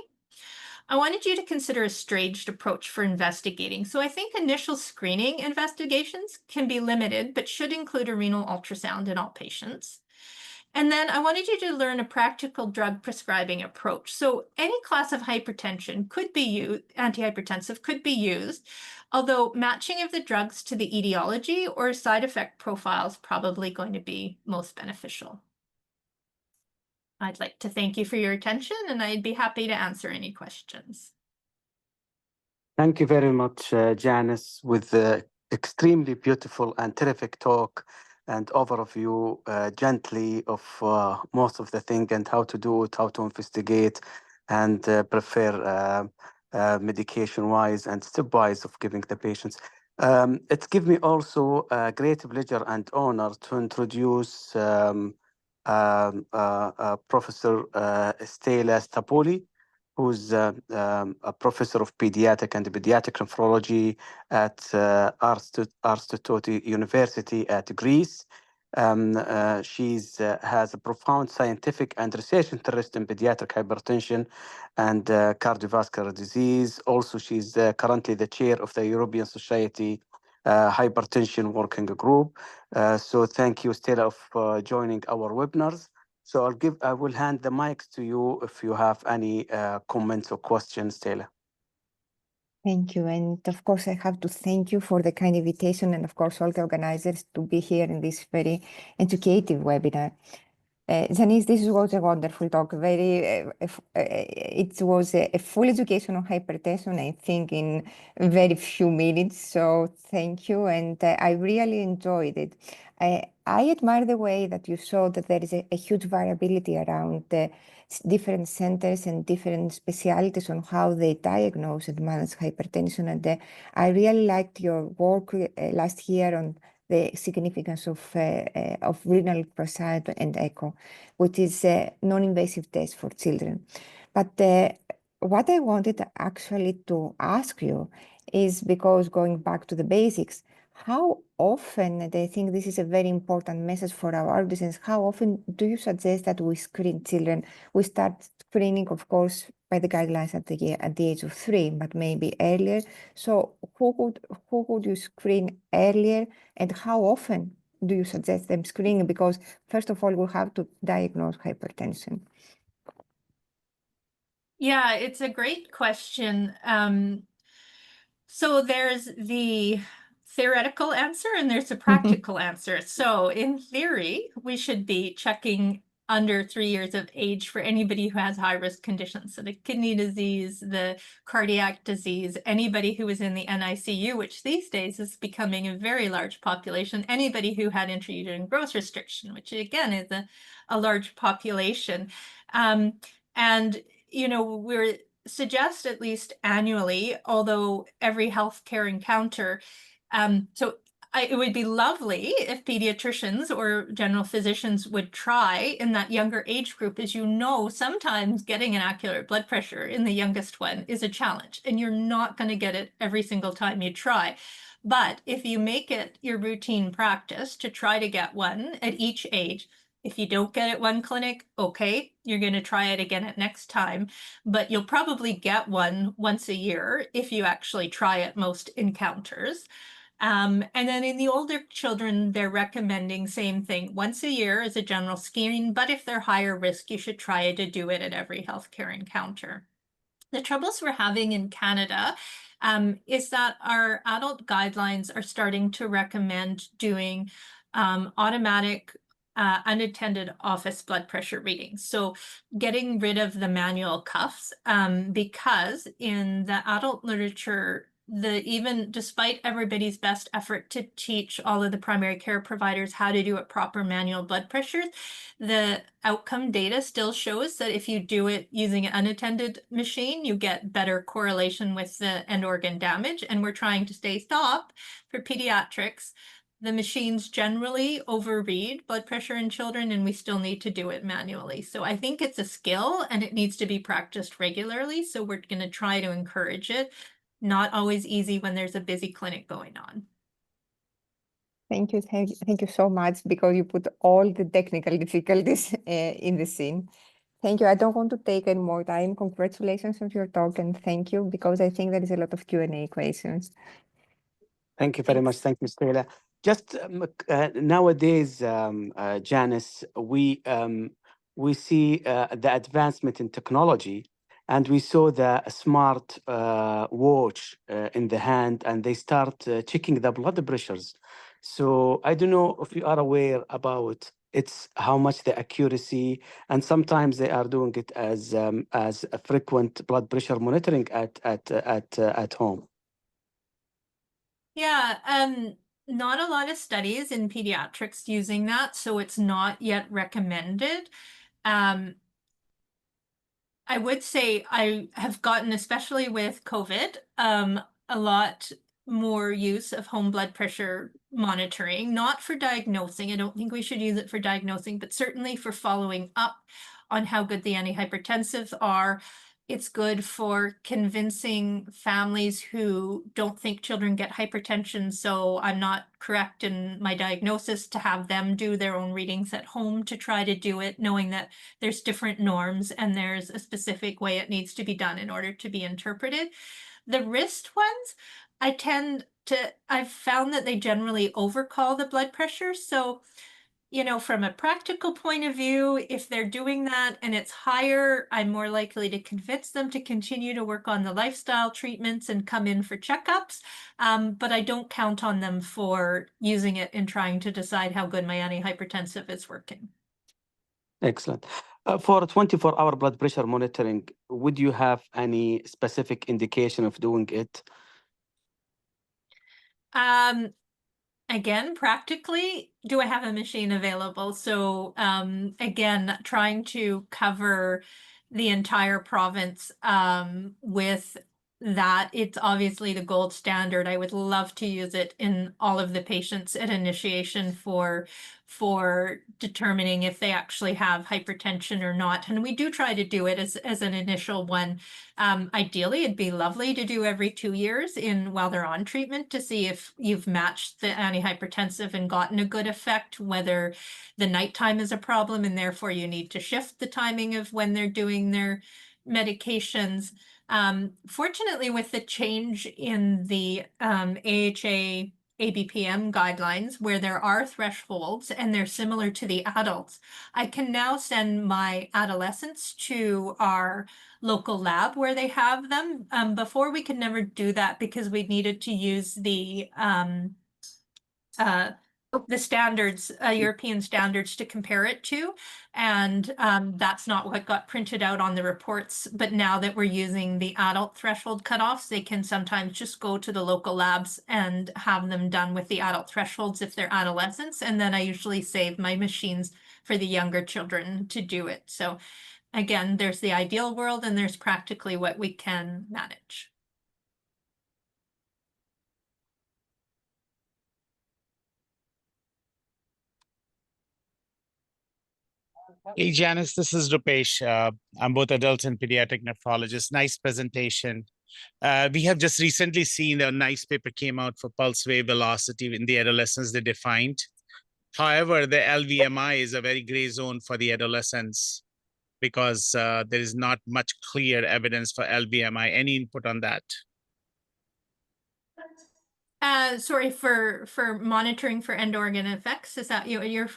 I wanted you to consider a staged approach for investigating. So I think initial screening investigations can be limited, but should include a renal ultrasound in all patients. And then I wanted you to learn a practical drug prescribing approach. So any class of hypertension could be used, antihypertensive could be used, although matching of the drugs to the etiology or side effect profile is probably going to be most beneficial. I'd like to thank you for your attention, and I'd be happy to answer any questions. Thank you very much, Janis, with the extremely beautiful and terrific talk and overview gently of most of the thing and how to do it, how to investigate and prepare medication-wise and step-wise of giving the patients. It gives me also a great pleasure and honor to introduce Professor Stella Stabouli, who's a professor of pediatric and pediatric nephrology at Aristotle University at Greece. She has a profound scientific and research interest in pediatric hypertension and cardiovascular disease. Also, she's currently the chair of the European Society Hypertension Working Group. So thank you, Stella, for joining our webinars. So I will hand the mic to you if you have any comments or questions, Stella. Thank you. And of course, I have to thank you for the kind invitation and of course, all the organizers to be here in this very educative webinar. Janis, this was a wonderful talk. It was a full education on hypertension, I think, in very few minutes. So thank you. And I really enjoyed it. I admire the way that you showed that there is a huge variability around different centers and different specialities on how they diagnose and manage hypertension. And I really liked your work last year on the significance of renal ultrasound and echo, which is a non-invasive test for children. But what I wanted actually to ask you is, because going back to the basics, how often, and I think this is a very important message for our audience, how often do you suggest that we screen children? We start screening, of course, by the guidelines at the age of 3, but maybe earlier. So who would you screen earlier, and how often do you suggest them screening? Because first of all, we have to diagnose hypertension. Yeah, it's a great question. So there's the theoretical answer and there's a practical answer. So in theory, we should be checking under 3 years of age for anybody who has high-risk conditions. So the kidney disease, the cardiac disease, anybody who was in the NICU, which these days is becoming a very large population, anybody who had intrauterine growth restriction, which again is a large population. And, you know, we're suggest at least annually, although every healthcare encounter. It would be lovely if pediatricians or general physicians would try in that younger age group. As you know, sometimes getting an accurate blood pressure in the youngest one is a challenge, and you're not going to get it every single time you try. But if you make it your routine practice to try to get one at each age, if you don't get it one clinic, okay, you're going to try it again at next time, but you'll probably get one once a year if you actually try at most encounters. And then in the older children, they're recommending same thing, once a year as a general screening, but if they're higher risk, you should try to do it at every healthcare encounter. The troubles we're having in Canada is that our adult guidelines are starting to recommend doing automatic unattended office blood pressure readings. So getting rid of the manual cuffs because in the adult literature, even despite everybody's best effort to teach all of the primary care providers how to do a proper manual blood pressures, the outcome data still shows that if you do it using an unattended machine, you get better correlation with the end organ damage. And we're trying to stop for pediatrics. The machines generally overread blood pressure in children, and we still need to do it manually. So I think it's a skill and it needs to be practiced regularly. So we're going to try to encourage it. Not always easy when there's a busy clinic going on. Thank you so much, because you put all the technical difficulties in the scene. Thank you. I don't want to take any more time. Congratulations on your talk, and thank you, because I think there is a lot of Q&A questions. Thank you very much. Thanks. Thank you, Stella. Just nowadays, Janis, we see the advancement in technology, and we saw the smart watch in the hand, and they start checking the blood pressures. So I don't know if you are aware about how much the accuracy, and sometimes they are doing it as a frequent blood pressure monitoring at home. Yeah, not a lot of studies in pediatrics using that, so it's not yet recommended. I would say I have gotten, especially with COVID, a lot more use of home blood pressure monitoring, not for diagnosing. I don't think we should use it for diagnosing, but certainly for following up on how good the antihypertensives are. It's good for convincing families who don't think children get hypertension, so I'm not correct in my diagnosis, to have them do their own readings at home to try to do it, knowing that there's different norms and there's a specific way it needs to be done in order to be interpreted. The wrist ones, I've found that they generally overcall the blood pressure. So, you know, from a practical point of view, if they're doing that and it's higher, I'm more likely to convince them to continue to work on the lifestyle treatments and come in for checkups. But I don't count on them for using it in trying to decide how good my antihypertensive is working. Excellent. For 24-hour blood pressure monitoring, would you have any specific indication of doing it? Again, practically, do I have a machine available? So again, trying to cover the entire province with that, it's obviously the gold standard. I would love to use it in all of the patients at initiation for determining if they actually have hypertension or not. And we do try to do it as an initial one. Ideally, it'd be lovely to do every 2 years while they're on treatment to see if you've matched the antihypertensive and gotten a good effect, whether the nighttime is a problem and therefore you need to shift the timing of when they're doing their medications. Fortunately, with the change in the AHA ABPM guidelines, where there are thresholds and they're similar to the adults, I can now send my adolescents to our local lab where they have them. Before we could never do that because we needed to use the standards, European standards to compare it to. And that's not what got printed out on the reports. But now that we're using the adult threshold cutoffs, they can sometimes just go to the local labs and have them done with the adult thresholds if they're adolescents. And then I usually save my machines for the younger children to do it. So again, there's the ideal world and there's practically what we can manage. Hey, Janis, this is Rupesh. I'm both adult and pediatric nephrologist. Nice presentation. We have just recently seen a nice paper came out for pulse wave velocity in the adolescents they defined. However, the LVMI is a very gray zone for the adolescents because there is not much clear evidence for LVMI. Any input on that? Sorry, for monitoring for end organ effects, is that you're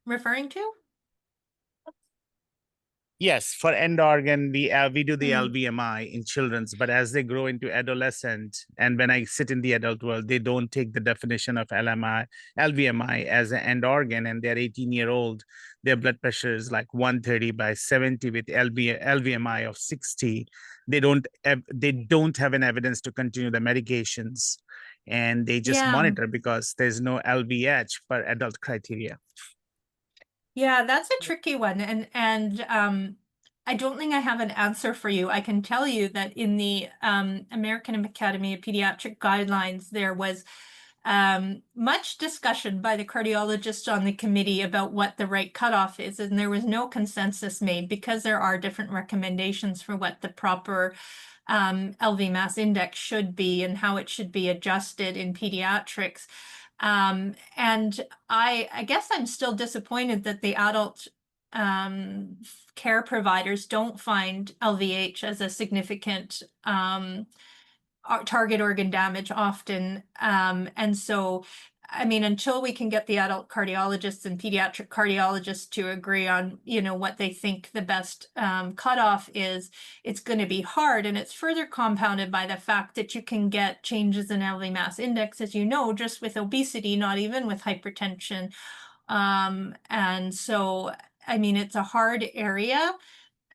referring to? Yes, for end organ, we do the Mm. LVMI in children's, but as they grow into adolescent, and when I sit in the adult world, they don't take the definition of LVMI as an end organ, and they're 18-year-old. Their blood pressure is like 130/70 with LVMI of 60. They don't have an evidence to continue the medications, and they just Yeah. monitor because there's no LVH per adult criteria. Yeah, that's a tricky one. And I don't think I have an answer for you. I can tell you that in the American Academy of Pediatric Guidelines, there was much discussion by the cardiologists on the committee about what the right cutoff is, and there was no consensus made because there are different recommendations for what the proper LV mass index should be and how it should be adjusted in pediatrics. And I guess I'm still disappointed that the adult care providers don't find LVH as a significant target organ damage often. And so, I mean, until we can get the adult cardiologists and pediatric cardiologists to agree on, what they think the best cutoff is, it's going to be hard. And it's further compounded by the fact that you can get changes in LV mass index, as you know, just with obesity, not even with hypertension. And so, I mean, it's a hard area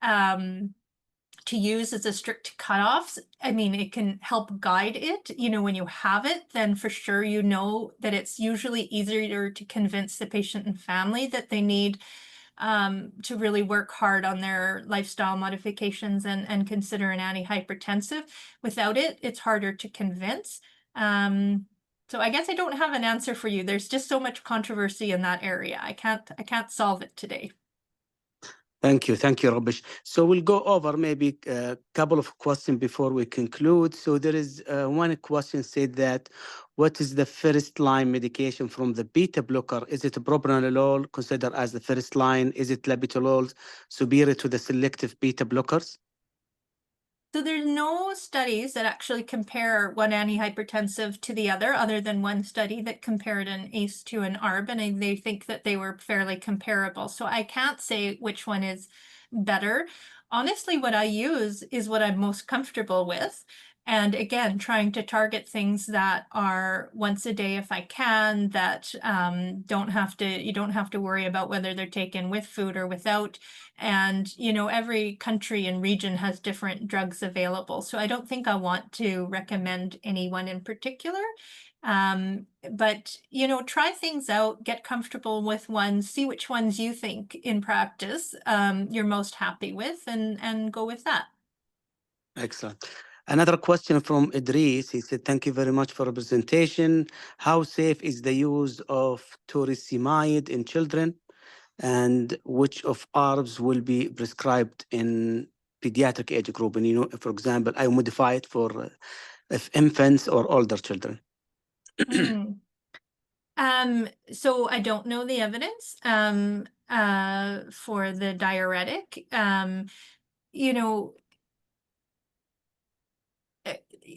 to use as a strict cutoffs. I mean, it can help guide it. When you have it, then for sure that it's usually easier to convince the patient and family that they need to really work hard on their lifestyle modifications and consider an antihypertensive. Without it, it's harder to convince. So I guess I don't have an answer for you. There's just so much controversy in that area. I can't solve it today. Thank you, Rabish. So we'll go over maybe a couple of questions before we conclude. So there is one question said that, what is the first line medication from the beta blocker? Is it propranolol considered as the first line? Is it labetalol superior to the selective beta blockers? So there's no studies that actually compare one antihypertensive to the other than one study that compared an ACE to an ARB, and they think that they were fairly comparable. So I can't say which one is better. Honestly, what I use is what I'm most comfortable with. And again, trying to target things that are once a day if I can, that you don't have to worry about whether they're taken with food or without. And, every country and region has different drugs available. So I don't think I want to recommend any one in particular. But, try things out, get comfortable with one, see which ones you think in practice you're most happy with, and go with that. Excellent. Another question from Idris. He said, thank you very much for the presentation. How safe is the use of toricimide in children? And which of ARBs will be prescribed in pediatric age group? And, for example, I modify it for infants or older children. So I don't know the evidence for the diuretic.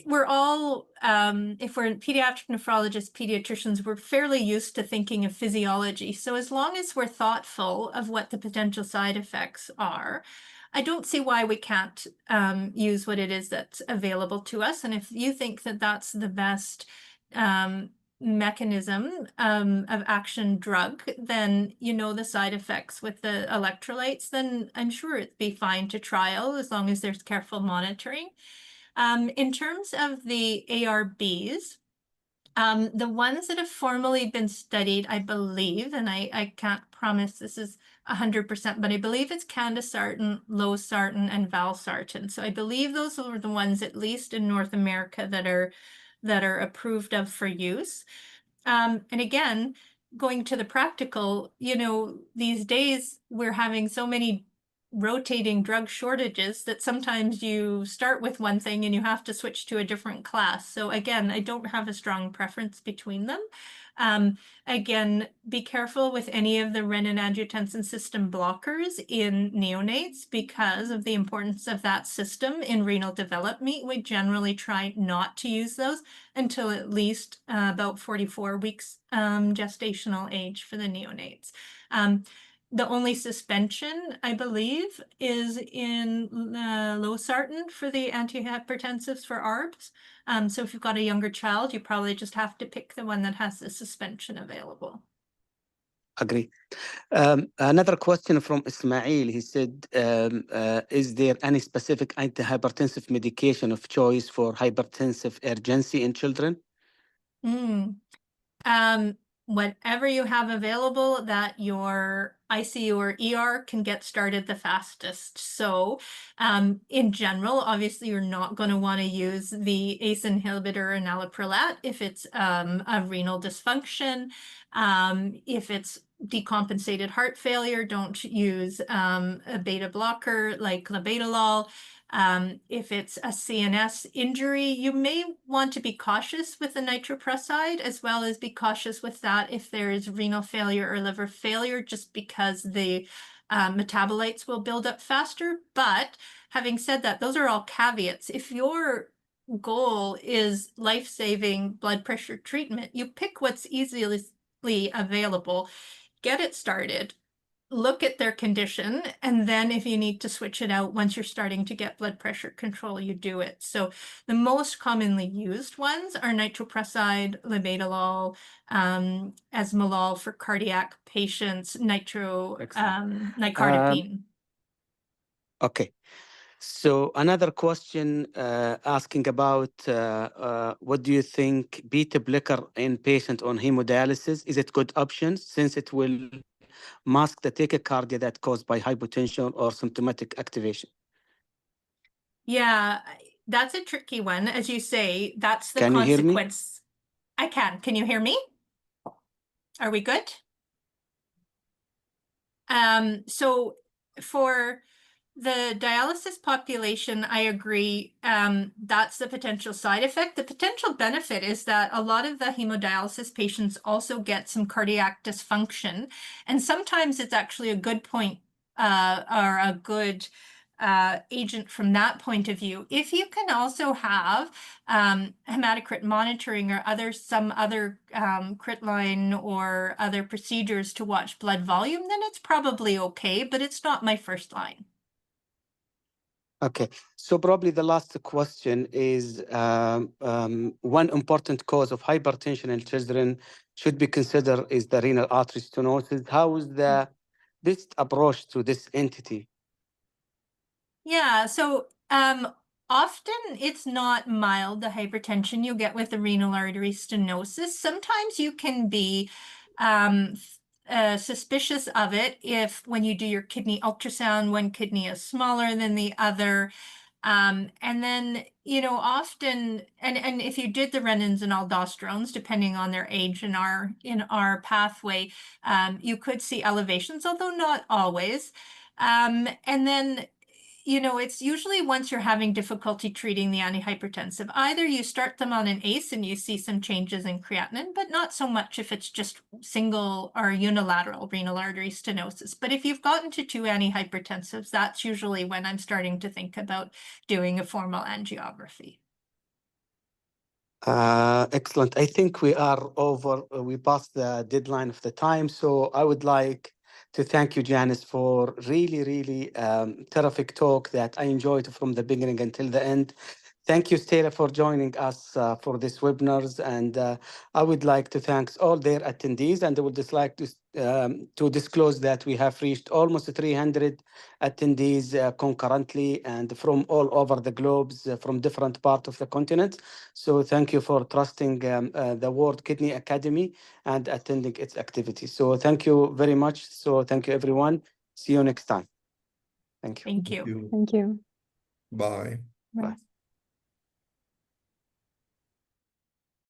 We're all, if we're pediatric nephrologists, pediatricians, we're fairly used to thinking of physiology. So as long as we're thoughtful of what the potential side effects are, I don't see why we can't use what it is that's available to us. And if you think that that's the best mechanism of action drug, then the side effects with the electrolytes, then I'm sure it'd be fine to trial as long as there's careful monitoring. In terms of the ARBs, the ones that have formally been studied, I believe, and I can't promise this is 100%, but I believe it's candesartan, losartan, and valsartan. So I believe those are the ones, at least in North America, that are approved of for use. And again, going to the practical, these days we're having so many rotating drug shortages that sometimes you start with one thing and you have to switch to a different class. So again, I don't have a strong preference between them. Again, be careful with any of the renin-angiotensin system blockers in neonates because of the importance of that system in renal development. We generally try not to use those until at least about 44 weeks gestational age for the neonates. The only suspension, I believe, is in losartan for the antihypertensives for ARBs. So if you've got a younger child, you probably just have to pick the one that has the suspension available. Agree. Another question from Ismail. He said, is there any specific antihypertensive medication of choice for hypertensive urgency in children? Whatever you have available that your ICU or ER can get started the fastest. So in general, obviously, you're not going to want to use the ACE inhibitor enalaprilat if it's a renal dysfunction. If it's decompensated heart failure, don't use a beta blocker like labetalol. If it's a CNS injury, you may want to be cautious with the nitroprusside, as well as be cautious with that if there is renal failure or liver failure, just because the metabolites will build up faster. But having said that, those are all caveats. If your goal is life-saving blood pressure treatment, you pick what's easily available, get it started, look at their condition, and then if you need to switch it out once you're starting to get blood pressure control, you do it. So the most commonly used ones are nitroprusside, labetalol, esmolol for cardiac patients, nicardipine. Okay. So another question asking about what do you think beta blocker in patient on hemodialysis? Is it good option since it will mask the tachycardia that caused by hypotension or symptomatic activation? Yeah, that's a tricky one. As you say, that's the Can you hear me? consequence. I can. Can you hear me? Are we good? So for the dialysis population, I agree, that's the potential side effect. The potential benefit is that a lot of the hemodialysis patients also get some cardiac dysfunction. And sometimes it's actually a good point or a good agent from that point of view. If you can also have hematocrit monitoring or some other crit line or other procedures to watch blood volume, then it's probably okay, but it's not my first line. Okay, so probably the last question is one important cause of hypertension in children should be considered is the renal artery stenosis. How is the best approach to this entity? Yeah, so often it's not mild, the hypertension you get with the renal artery stenosis. Sometimes you can be suspicious of it if when you do your kidney ultrasound, one kidney is smaller than the other. And then, you know, often, and if you did the renins and aldosterones, depending on their age in our pathway, you could see elevations, although not always. And then, you know, it's usually once you're having difficulty treating the antihypertensive, either you start them on an ACE and you see some changes in creatinine, but not so much if it's just single or unilateral renal artery stenosis. But if you've gotten to 2 antihypertensives, that's usually when I'm starting to think about doing a formal angiography. Excellent. I think we are over. We passed the deadline of the time. So I would like to thank you, Janis, for really terrific talk that I enjoyed from the beginning until the end. Thank you, Stella, for joining us for this webinars. And I would like to thank all their attendees. And I would just like to disclose that we have reached almost 300 attendees concurrently and from all over the globes, from different parts of the continent. So thank you for trusting the World Kidney Academy and attending its activities. So thank you very much. So thank you, everyone. See you next time. Thank you. Thank you. Thank you. Bye. Bye.